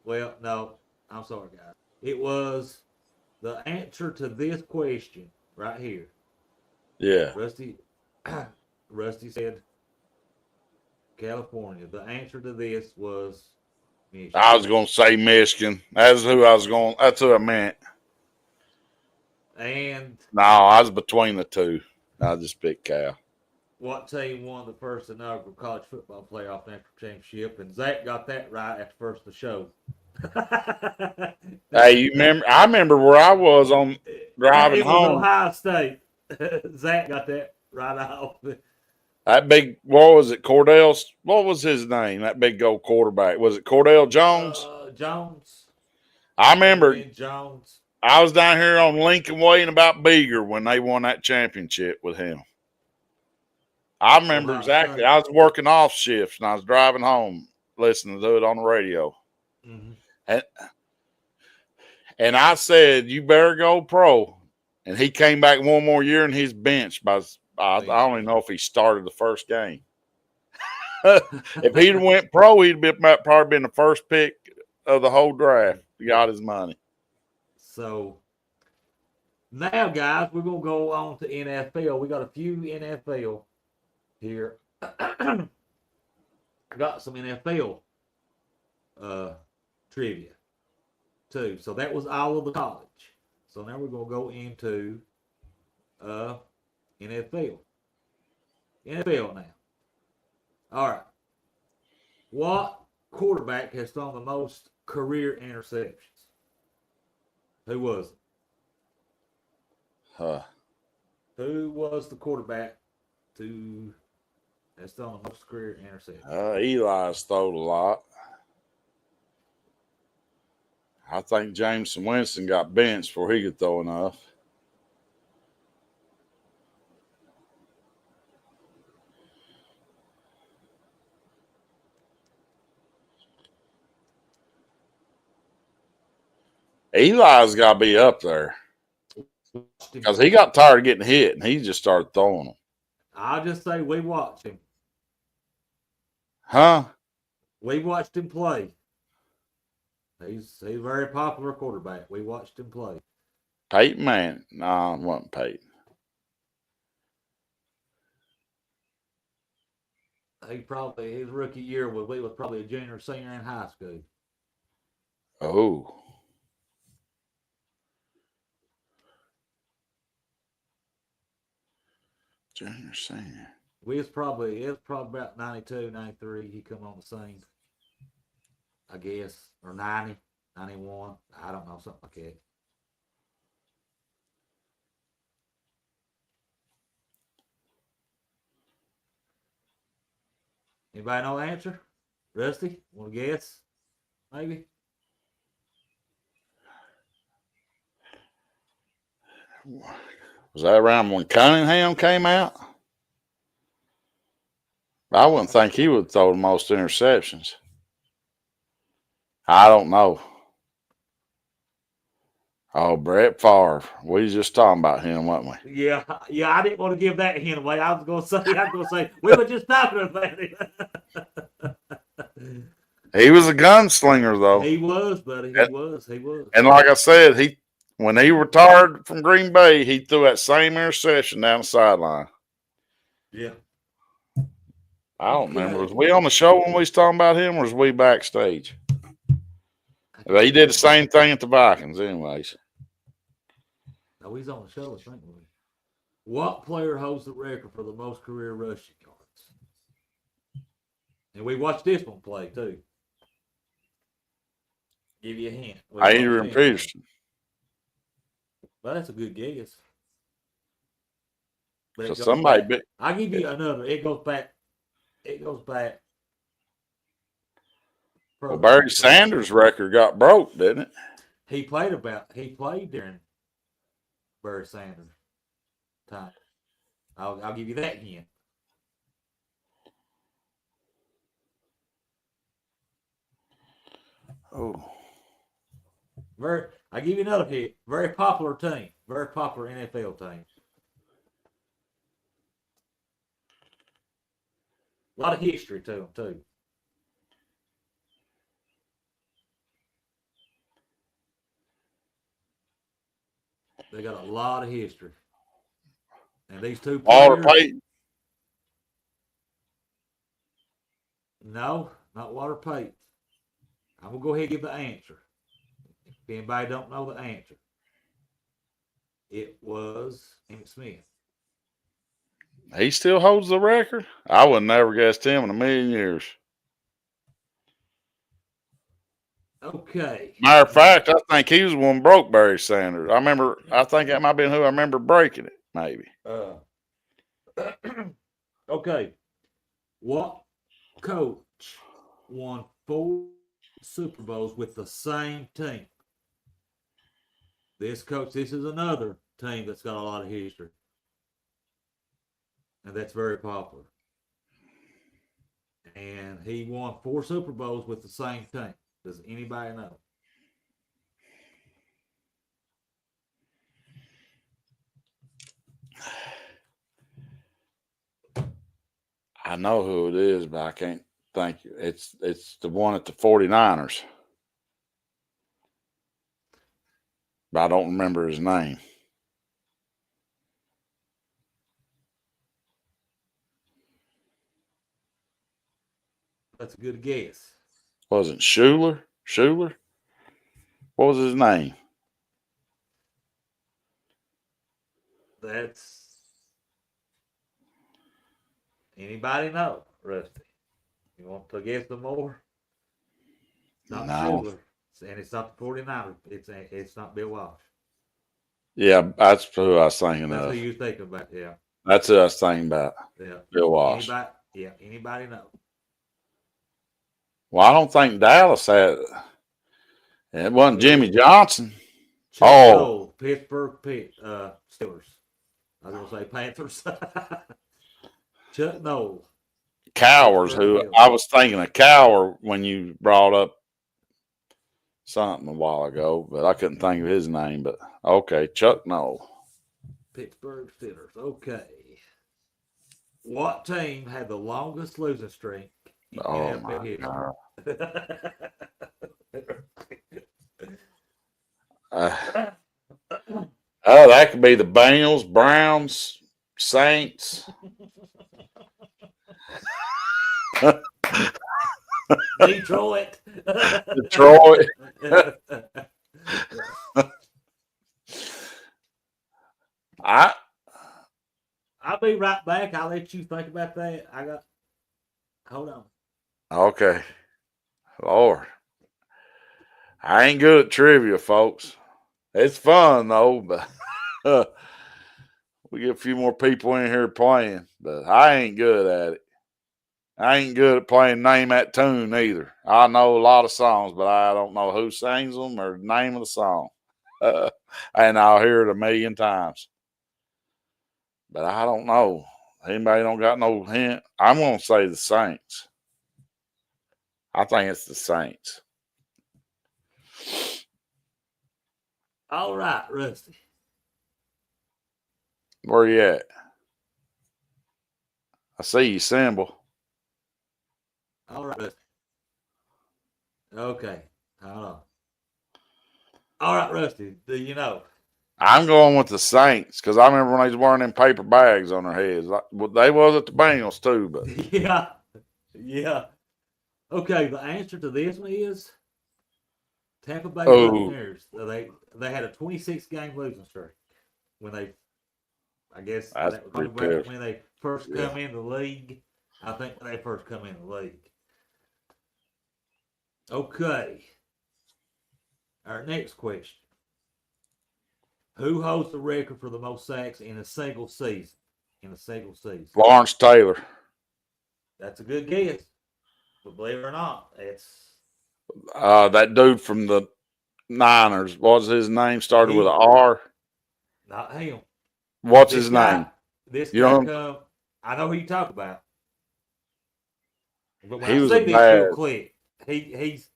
Well, no, I'm sorry, guys. It was the answer to this question right here. Yeah. Rusty said California. The answer to this was Michigan. I was going to say Michigan. That's who I meant. And No, I was between the two. I just picked Cal. what team won the first inaugural college football playoff national championship? And Zach got that right at the first of the show. Hey, you remember? I remember where I was on driving it was home. Ohio State. Zach got that right off. That big, what was it? Cordell? What was his name? That big gold quarterback. Was it Cordell Jones? Jones. I remember. Jones. I was down here on Lincoln Way and about Beeger when they won that championship with him. I remember exactly. I was working off shifts and I was driving home listening to it on the radio. Mm-hmm. And I said, you better go pro. And he came back one more year and he's benched by, I don't even know if he started the first game. If he'd went pro, he'd probably been the first pick of the whole draft. He got his money. So now, guys, we're going to go on to NFL. We got a few NFL here. I got some NFL trivia, too. So that was all of the college. So now we're going to go into NFL. NFL now. All right. What quarterback has thrown the most career interceptions? Who was it? Who was the quarterback to has thrown the most career interceptions? Eli's throwed a lot. I think Jameson Winston got benched before he could throw enough. Eli's got to be up there because he got tired of getting hit and he just started throwing them. I'll just say we watched him. Huh? We watched him play. He's a very popular quarterback. We watched him play. Peyton Manning. No, it wasn't Peyton. He probably his rookie year was probably a junior or senior in high school. Oh. Junior, senior. It was probably about 92, 93. He come on the scene, I guess, or 90, 91. I don't know, something like that. Anybody know the answer? Rusty, want to guess? Maybe. Was that around when Cunningham came out? I wouldn't think he would throw the most interceptions. I don't know. Oh, Brett Favre. We was just talking about him, wasn't we? Yeah. I didn't want to give that hint away. I was going to say we were just talking about it. He was a gunslinger, though. He was, buddy. He was. And like I said, when he retired from Green Bay, he threw that same interception down the sideline. Yeah. I don't remember. Was we on the show when we was talking about him, or was we backstage? But he did the same thing at the Vikings, anyways. No, he's on the show, I think. What player holds the record for the most career rushing yards? And we watched this one play too. Give you a hint. Adrian Peterson. Well, that's a good guess. But So somebody. I'll give you another. It goes back. Well, Barry Sanders' record got broke, didn't it? He played during Barry Sanders' time. I'll give you that hint. Oh. I'll give you another hint. Very popular team. Very popular NFL team. A lot of history to them, too. They got a lot of history. And these two Walter players. Payton. No, not Walter Payton. I'm going to go ahead and give the answer. If anybody don't know the answer. It was Emmitt Smith. He still holds the record? I would never guessed him in a million years. Okay. Matter of fact, I think he was the one broke Barry Sanders. I think that might have been who I remember breaking it, maybe. Okay. What coach won 4 Super Bowls with the same team? This is another team that's got a lot of history. And that's very popular. And he won 4 Super Bowls with the same team. Does anybody know? I know who it is, but I can't think. It's the one at the 49ers. But I don't remember his name. That's a good guess. Was it Schuler? What was his name? Anybody know, Rusty? You want to guess some more? Not No. Steelers, and it's not the 49ers. It's not Bill Walsh. Yeah, that's who I was thinking That's who of. you was thinking about. Yeah, That's who I was thinking about. yeah. Bill Walsh. Anybody? Yeah, anybody know? Well, I don't think Dallas had it. It wasn't Jimmy Johnson. Chuck Oh. Noll, Pittsburgh Steelers. I was gonna say Panthers. Chuck Noll. Cowers, who I was thinking of Cower when you brought up something a while ago, but I couldn't think of his name. But okay, Chuck Noll. Pittsburgh Steelers. Okay. What team had the longest losing streak in Oh NFL my history? God. Oh, that could be the Bengals, Browns, Saints. Detroit. Detroit. I'll be right back. I'll let you think about that. Hold on. Okay. Lord. I ain't good at trivia, folks. It's fun though, but we get a few more people in here playing, but I ain't good at it. I ain't good at playing Name That Tune either. I know a lot of songs, but I don't know who sings them or the name of the song. And I'll hear it a million times. But I don't know. Anybody don't got no hint? I'm going to say the Saints. I think it's the Saints. All right, Rusty. Where you at? I see your symbol. All right, Rusty. Okay. Hold on. All right, Rusty. Do you know? I'm going with the Saints because I remember when they was wearing them paper bags on their heads. Well, they was at the Bengals too, but Yeah. Yeah. Okay, the answer to this one is Tampa Bay Oh. Buccaneers. They had a 26-game losing streak when they, I guess, That's that was pretty back good. when they first come in the league. I think when they first come in the league. Okay. Our next question. Who holds the record for the most sacks in a single season? Lawrence Taylor. That's a good guess. But believe it or not, it's That dude from the Niners. What's his name? Started with an R. not him. What's This his guy- name? This You guy know him? come. I know who you talk about. But when He I was see a this bad- real quick, he's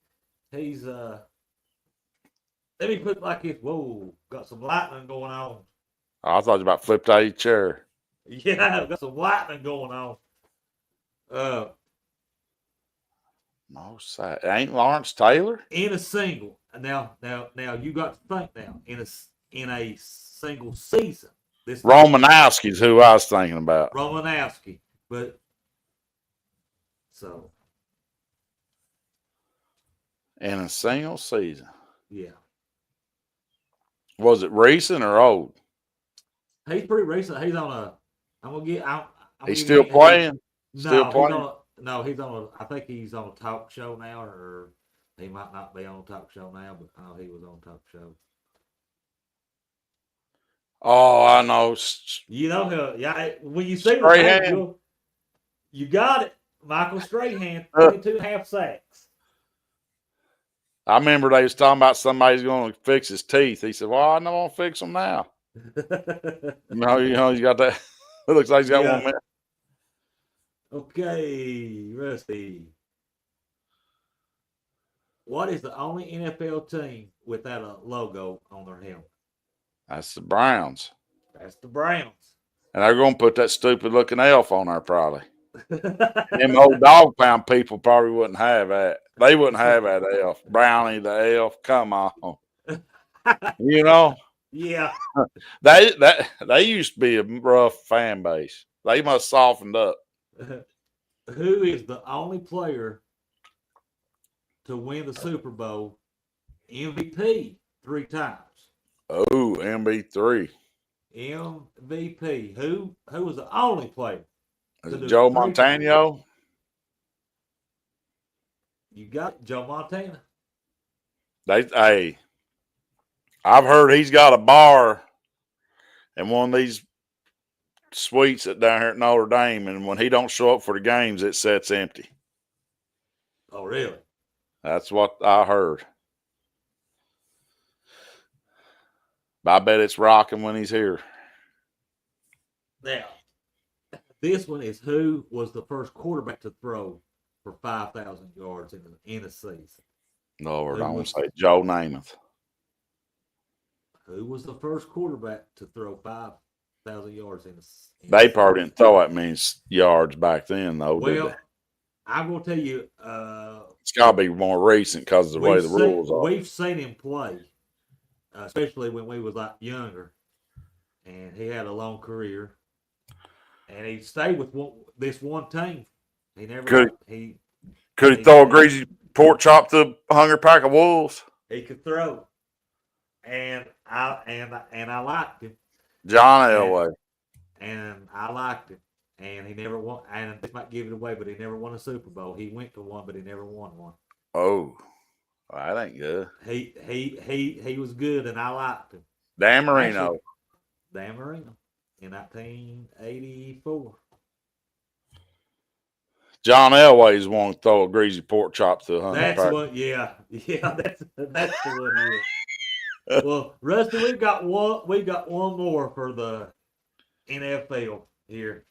let me put it like this. Whoa, got some lightning going on. I thought you about flipped out of your chair. Yeah, got some lightning going on. No, it ain't Lawrence Taylor. In a single. Now you got to think now. In a single season. This Romanowski's who I was thinking about. Romanowski. But so In a single season. yeah. Was it recent or old? He's pretty recent. He's on a I'm gonna get I'm He's gonna still get- playing? No, Still playing? he's on a I think he's on a talk show now, or he might not be on a talk show now, but I know he was on a talk show. Oh, I know. You know who? Yeah, when you see Strahan. you got it. Michael Strahan, 22.5 sacks. I remember they was talking about somebody's going to fix his teeth. He said, "Well, I don't want to fix them now." You know, he's got that. It looks like he's got Yeah. 1 minute. Okay, Rusty. What is the only NFL team without a logo on their helmet? That's the Browns. That's the Browns. And they're going to put that stupid looking elf on there probably. Them old dog pound people probably wouldn't have that. They wouldn't have that elf. Brownie the elf. Come on. You know, Yeah. they used to be a rough fan base. They must softened up. Who is the only player to win the Super Bowl MVP 3 times? Oh, MB3. MVP. Who was the only player? Is it do Joe three. Montano? You got Joe Montana. Hey, I've heard he's got a bar in one of these suites at down here at Notre Dame, and when he don't show up for the games, it sits empty. Oh, really? That's what I heard. But I bet it's rocking when he's here. Now, this one is who was the first quarterback to throw for 5,000 yards in a season? Lord, Who I want was- to say Joe Namath. Who was the first quarterback to throw 5,000 yards in a They season? probably didn't throw that many yards back then, though, did Well, they? I'm going to tell you, It's got to be more recent because of the way the rules are. we've seen him play, especially when we was like younger, and he had a long career, and he stayed with this one team. He never Could he he throw a greasy pork chop to a hungry pack of wolves? he could throw, and I liked him, John Yeah. Elway. and I liked him, and he never won. And this might give it away, but he never won a Super Bowl. He went to one, but he never won one. Oh, that ain't good. He was good, and I liked him. Dan Marino. Actually, Dan Marino in 1984. John Elway's one to throw a greasy pork chop to a hungry That's pack. what, yeah, that's the one. Yeah. Well, Rusty, we got one more for the NFL here,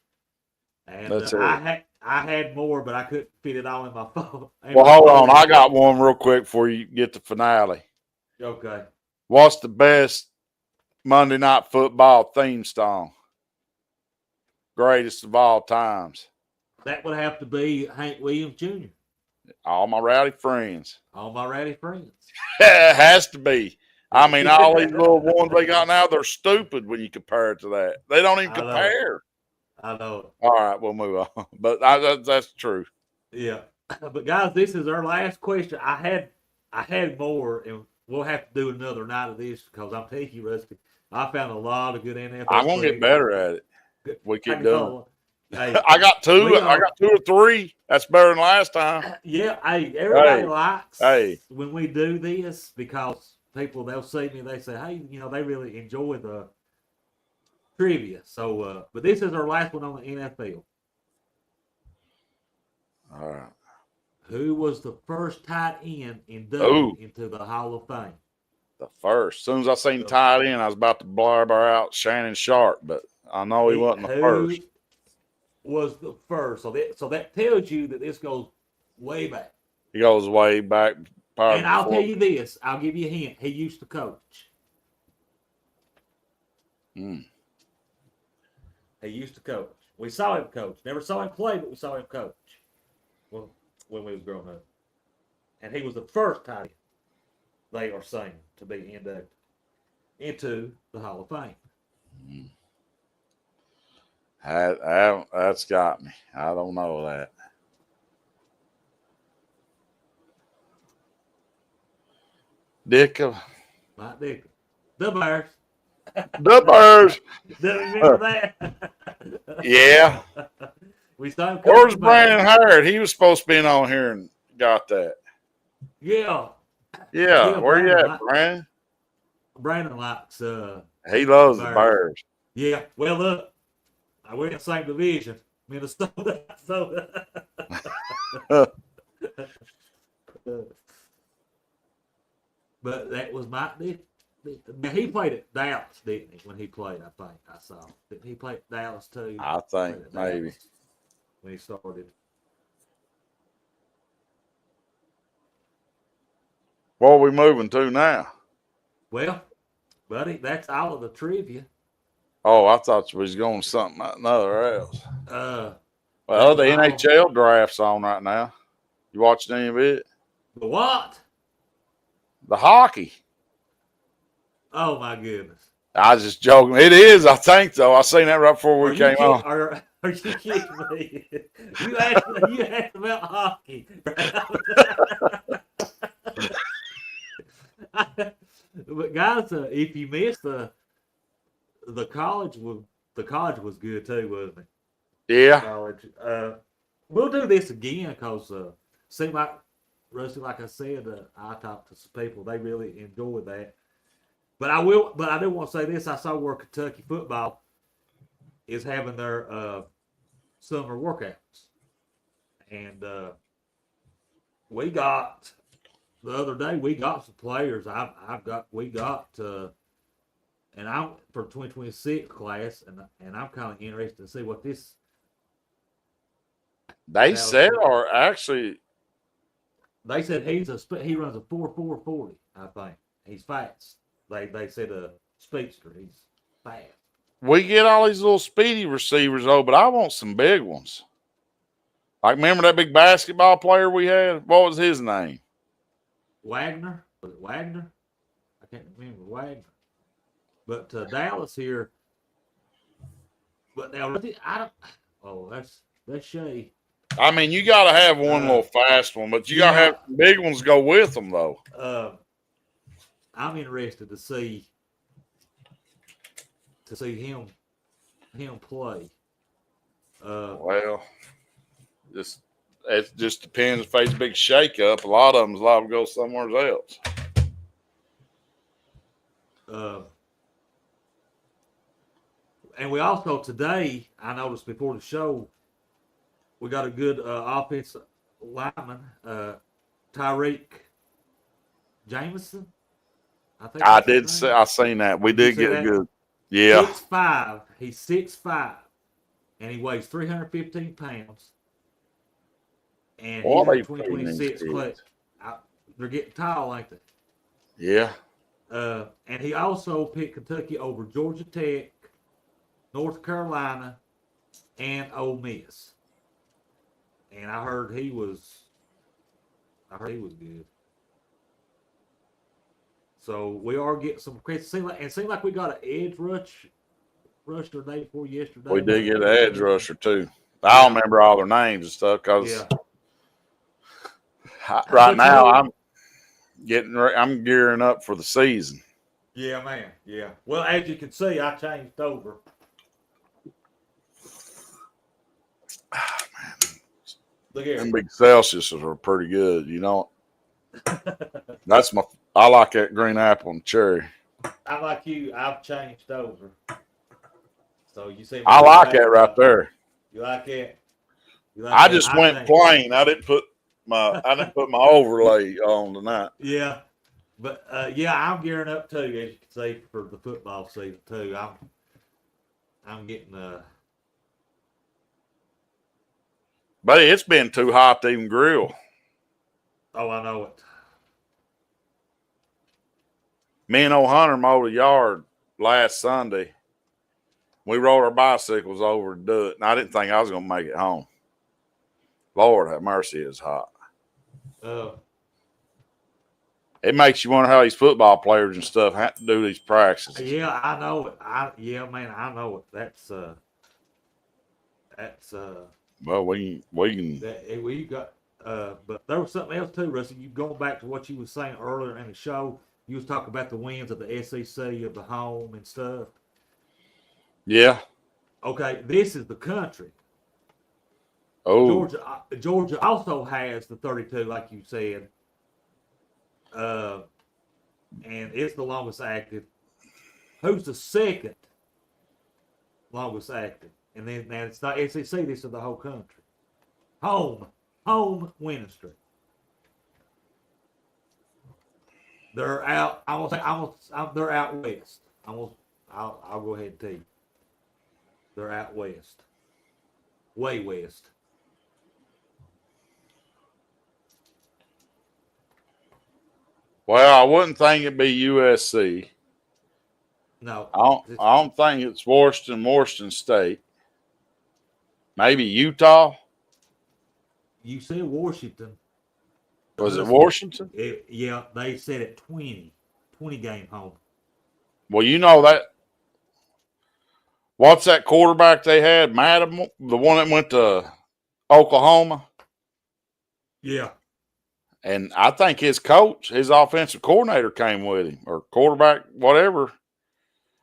and Let's hear it. I had more, but I couldn't fit it all in my phone. Well, hold on. I got one real quick before you get to finale. Okay. What's the best Monday Night Football theme song? Greatest of all times. That would have to be Hank Williams Jr. All my rowdy friends. All my rowdy friends. It has to be. I mean, all these little ones they got now, they're stupid when you compare it to that. They don't even I know. compare. I know. All right, we'll move on. But that's true. Yeah. But guys, this is our last question. I had more, and we'll have to do another night of this because I'm telling you, Rusty, I found a lot of good NFL. I'm gonna get players. better at it. Good. We keep I can doing call- Hey, I got two. We I are- got 2 or 3. That's better than last time. yeah, hey, everybody Hey, likes hey. when we do this because people, they'll see me, they say, hey, they really enjoy the trivia. So, but this is our last one on the NFL. All right. Who was the first tight end inducted Ooh. into the Hall of Fame? The first. As soon as I seen tight end, I was about to blabber out Shannon Sharp, but I know he wasn't the Who first. was the first? So that tells you that this goes way back. He goes way back. Probably And I'll before- tell you this. I'll give you a hint. He used to coach. Mm. He used to coach. We saw him coach. Never saw him play, but we saw him coach. Well, when we was growing up. And he was the first tight end they are saying to be inducted into the Hall of Fame. That's got me. I don't know that. Dick of Mike Dicker. The Bears. the Bears. Do you remember that? Yeah. We saw him coach Where's the Bears. Brandon Howard? He was supposed to be on here and got that. Yeah. Yeah. Yeah, Where you Brandon. at, Brandon? Brandon likes He loves the Bears. Bears. yeah. Well look, we're in the same division. Minnesota. So but that was Mike Dick. Now, he played at Dallas, didn't he? When he played, I think I saw. Didn't he play at Dallas too? I think Played at maybe. Dallas when he started. What are we moving to now? Well, buddy, that's all of the trivia. Oh, I thought you was going something another else. That's Well, the all. NHL draft's on right now. You watching any of it? The what? The hockey. Oh my goodness! I was just joking. It is, I think, though. I seen that right before we came on. Are you kidding me? You asked about hockey. But guys, if you missed the college was good too, wasn't it? Yeah. college. We'll do this again because seem like Rusty, like I said, I talked to some people. They really enjoyed that. But I do want to say this. I saw where Kentucky football is having their summer workouts, and we got the other day. We got some players. We got and I'm for 2026 class, and I'm kind of interested to see what this. They Now, said, or actually, They said he runs a 4.40. I think he's fast. They said a speedster. He's fast. we get all these little speedy receivers, though, but I want some big ones. Like, remember that big basketball player we had? What was his name? Wagner? Was it Wagner? I can't remember Wagner. But Dallas here. But now I don't. Oh, that's Shay. I mean, you got to have one little fast one, but you got to have big ones go with them, though. I'm interested to see him play. Well, it just depends if it's a big shake-up. A lot of them go somewhere else. And we also today, I noticed before the show, we got a good offensive lineman, Tyreek Jameson. I did say I seen that. We did get a good. Yeah. 6'5". He's 6'5", and he weighs 315 pounds. And he's a 2026 class. They're getting tall, ain't they? Yeah. And he also picked Kentucky over Georgia Tech, North Carolina, and Ole Miss. And I heard he was good. So we are getting some credit. It seemed like we got an edge rusher the day before yesterday. We did get an edge rusher too. I don't remember all their names and stuff because right now I'm gearing up for the season. Yeah, man. Yeah. Well, as you can see, I changed over. Look here. Them big Celsius are pretty good, you know. I like that green apple and cherry. I like you. I've changed over. So you see. I like that right there. You like it? I just went plain. I didn't put my overlay on tonight. Yeah, but I'm gearing up too, as you can see, for the football season too. I'm getting But it's been too hot to even grill. Oh, I know it. Me and old Hunter mowed a yard last Sunday. We rode our bicycles over to do it, and I didn't think I was going to make it home. Lord have mercy, it's hot. It makes you wonder how these football players and stuff have to do these practices. Yeah, I know it. I know it. That's Well, we can. We got. But there was something else too, Rusty. You going back to what you was saying earlier in the show. You was talking about the wins of the SEC, of the home and stuff. Yeah. Okay, this is the country. Oh. Georgia also has the 32, like you said. And it's the longest active. Who's the second longest active? And then now it's not SEC, this is the whole country. Home winning streak. They're out. They're out west. I'll go ahead and tell you. They're out west. Way west. Well, I wouldn't think it'd be USC. No. I don't think it's Washington State. Maybe Utah. You said Washington. Was it Washington? Yeah, they said it 20 game home. Well, you know that. What's that quarterback they had? Madden, the one that went to Oklahoma? Yeah. And I think his coach, his offensive coordinator came with him, or quarterback, whatever.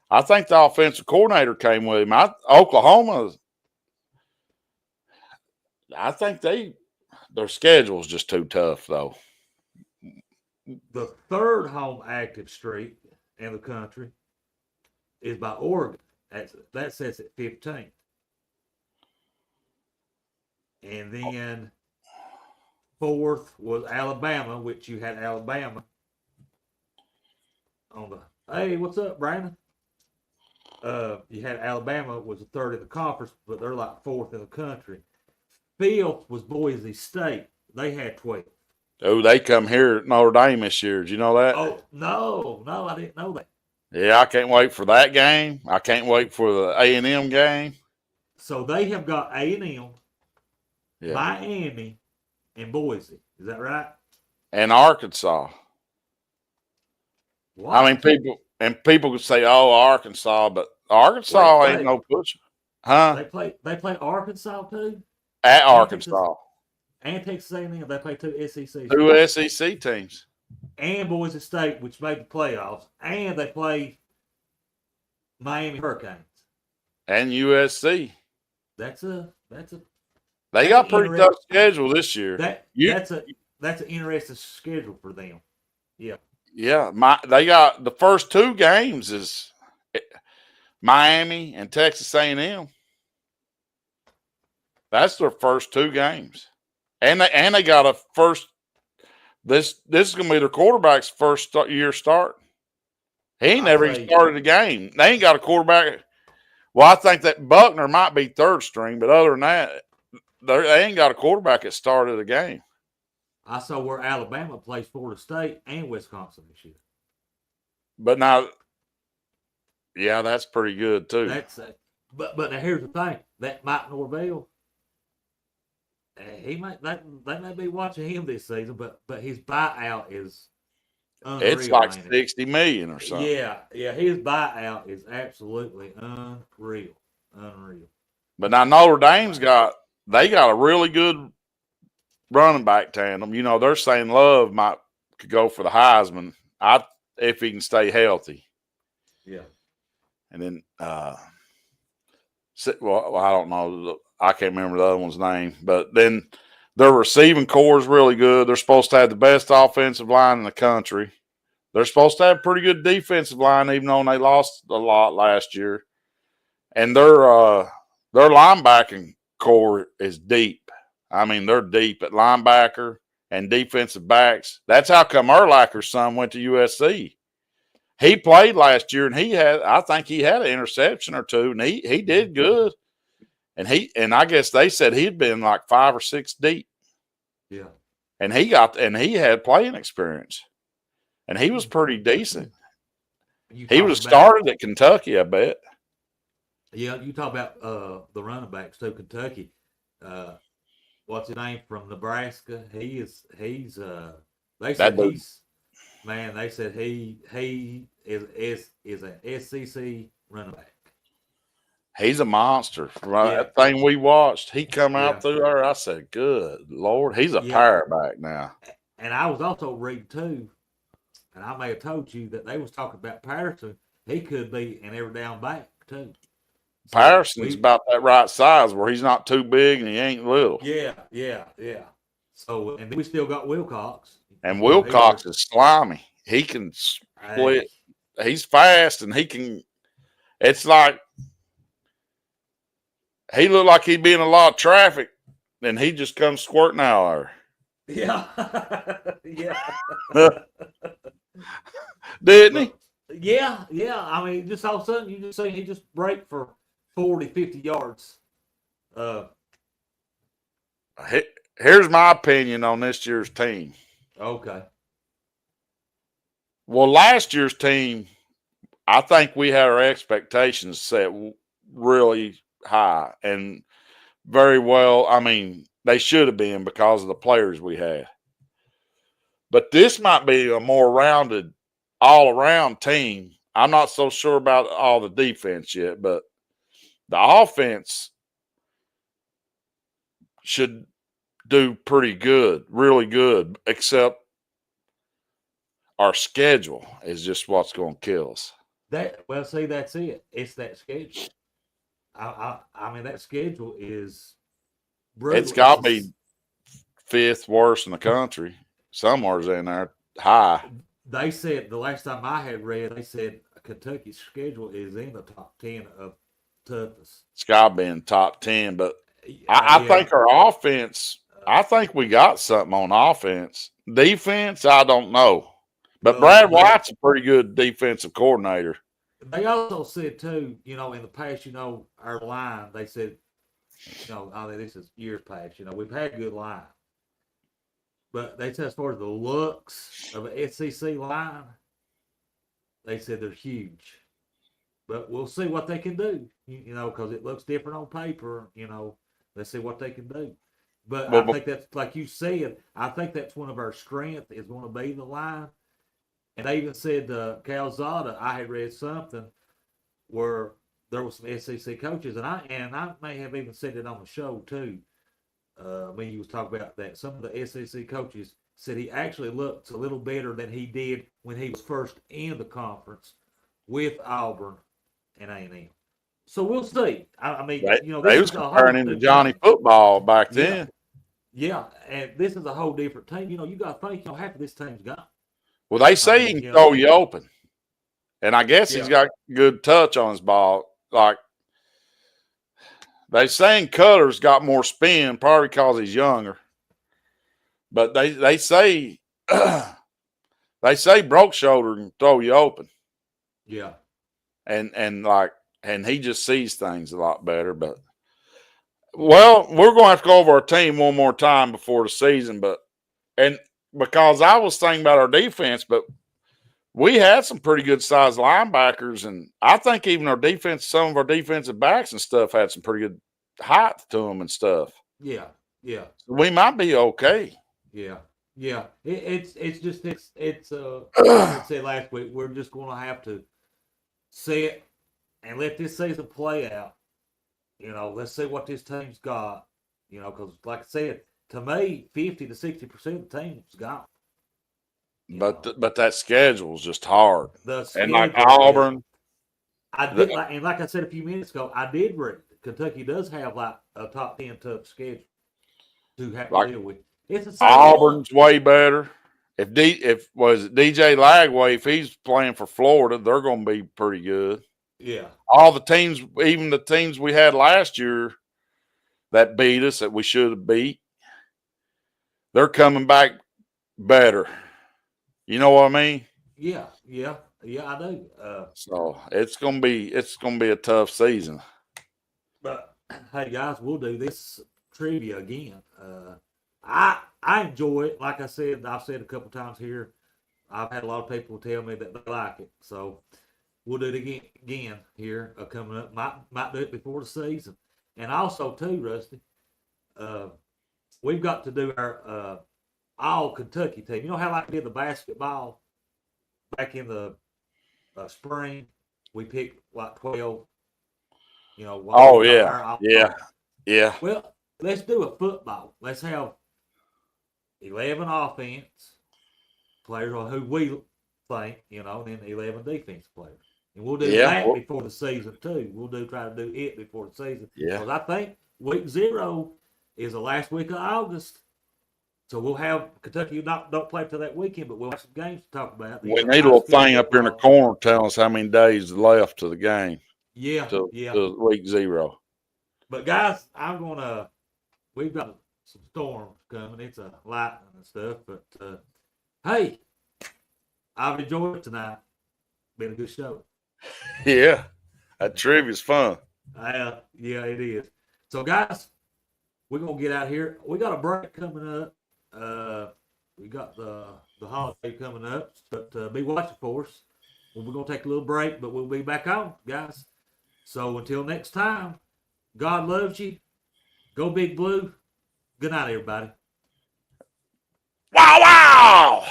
I think the offensive coordinator came with him. Oklahoma, I think their schedule is just too tough, though. The third home active streak in the country is by Oregon. That sets at 15. And then fourth was Alabama, which you had Alabama on the. Hey, what's up, Brandon? You had Alabama was the third in the conference, but they're like fourth in the country. Fifth was Boise State. They had 12. Oh, they come here at Notre Dame this year. Did you know that? Oh, no, I didn't know that. Yeah, I can't wait for that game. I can't wait for the A&M game. So they have got A&M, Yeah. Miami, and Boise. Is that right? And Arkansas. What? I mean, people could say, "Oh, Arkansas," but Arkansas Wait, ain't no push, huh? They play Arkansas too, At Arkansas, and Texas A&M. They play two SEC. two SEC teams. And Boise State, which made the playoffs, and they play Miami Hurricanes. And USC. That's a They got pretty tough schedule this year. that's an interesting schedule for them. Yeah. Yeah, they got the first two games is Miami and Texas A&M. That's their first two games, and they got a first. This is gonna be their quarterback's first year start. He ain't never even started a game. They ain't got a quarterback. Well, I think that Buckner might be third string, but other than that, they ain't got a quarterback that started a game. I saw where Alabama plays Florida State and Wisconsin this year. But now, yeah, that's pretty good too. But now here's the thing: that Mike Norvell, they may be watching him this season, but his buyout is unreal. It's like $60 million or something. Yeah, his buyout is absolutely unreal. But now Notre Dame's got a really good running back tandem. You know, they're saying Love could go for the Heisman if he can stay healthy. Yeah. And then, well, I don't know. I can't remember the other one's name. But then their receiving core is really good. They're supposed to have the best offensive line in the country. They're supposed to have a pretty good defensive line, even though they lost a lot last year. And their linebacking core is deep. I mean, they're deep at linebacker and defensive backs. That's how come Urlacher's son went to USC. He played last year, and I think he had an interception or two, and he did good. And I guess they said he'd been like 5 or 6 deep. Yeah. And he had playing experience. And he was pretty decent. He would have started at Kentucky, I bet. Yeah, you talk about the running backs to Kentucky. What's his name from Nebraska? They said he is an SEC running back. He's a monster. That thing we watched, he come out through there. I said, "Good Lord, he's a power back now." And I was also reading too, and I may have told you that they was talking about Patterson. He could be an every down back too. So Patterson's about that right size where he's not too big and he ain't little. Yeah. So, and then we still got Wilcox. And Wilcox is slimy. He can split. He's fast and he can. It's like he looked like he'd be in a lot of traffic, and he just comes squirting out there. Yeah. Didn't he? Yeah. I mean, just all of a sudden, you just see he just break for 40, 50 yards. Here's my opinion on this year's team. Okay. Well, last year's team, I think we had our expectations set really high and very well. I mean, they should have been because of the players we had. But this might be a more rounded, all-around team. I'm not so sure about all the defense yet, but the offense should do pretty good, really good, except our schedule is just what's going to kill us. That's it. It's that schedule. I mean, that schedule is It's got to be fifth worst in the country. Somewhere's in there high. They said the last time I had read, they said Kentucky's schedule is in the top 10 of toughest. It's got to be in top 10, but I think our offense, I think we got something on offense. Defense, I don't know. But Brad White's a pretty good defensive coordinator. They also said, too, in the past, our line, they said, this is years past, we've had good line. But they said as far as the looks of an SEC line, they said they're huge. But we'll see what they can do, because it looks different on paper, let's see what they can do. But I think that's, like you said, I think that's one of our strengths is going to be the line. And they even said Calzada, I had read something where there was some SEC coaches, and I may have even said it on the show too. When you was talking about that, some of the SEC coaches said he actually looks a little better than he did when he was first in the conference with Auburn and A&M. So we'll see. I mean, they was comparing him to Johnny Football back then. Yeah, and this is a whole different team. You got to think, half of this team's gone. Well, they say he can throw you open. And I guess he's got good touch on his ball. Like, they saying Cutter's got more spin, probably because he's younger. But they say broke shoulder can throw you open. Yeah. And he just sees things a lot better. But well, we're going to have to go over our team one more time before the season. Because I was thinking about our defense, but we had some pretty good sized linebackers, and I think even some of our defensive backs and stuff had some pretty good height to them and stuff. Yeah. So we might be okay. Yeah. It's like I said last week, we're just going to have to sit and let this season play out. Let's see what this team's got. Because like I said, to me, 50 to 60% of the team's gone. But that schedule is just hard. And like Auburn. And like I said a few minutes ago, I did read Kentucky does have like a top 10 tough schedule to have to deal with. Auburn's way better. If DJ Lagway, if he's playing for Florida, they're going to be pretty good. Yeah. All the teams, even the teams we had last year that beat us, that we should have beat, they're coming back better. You know what I mean? Yeah, I do. So it's gonna be a tough season. But hey, guys, we'll do this trivia again. I enjoy it. Like I said, I've said a couple times here. I've had a lot of people tell me that they like it. So we'll do it again here coming up. Might do it before the season. And also too, Rusty, we've got to do our all Kentucky team. You know how I did the basketball back in the spring? We picked like 12. Yeah. Well, let's do a football. Let's have 11 offense players, or who we think, and then 11 defense players. And we'll do that before the season too. We'll try to do it before the season. Yeah. Because I think week 0 is the last week of August. So we'll have Kentucky don't play till that weekend, but we'll have some games to talk about. We need a little thing up here in the corner telling us how many days left to the game. Yeah. To week 0. But guys, we've got some storms coming. It's a lightning and stuff. But hey, I've enjoyed it tonight. Been a good show. Yeah, that trivia's fun. Yeah, it is. So guys, we're gonna get out here. We got a break coming up. We got the holiday coming up, but be watching for us. We're gonna take a little break, but we'll be back on, guys. So until next time, God loves you. Go Big Blue. Good night, everybody. Wow!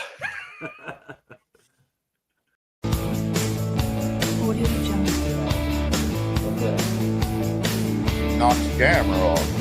Audio Jungle. Knock the camera off.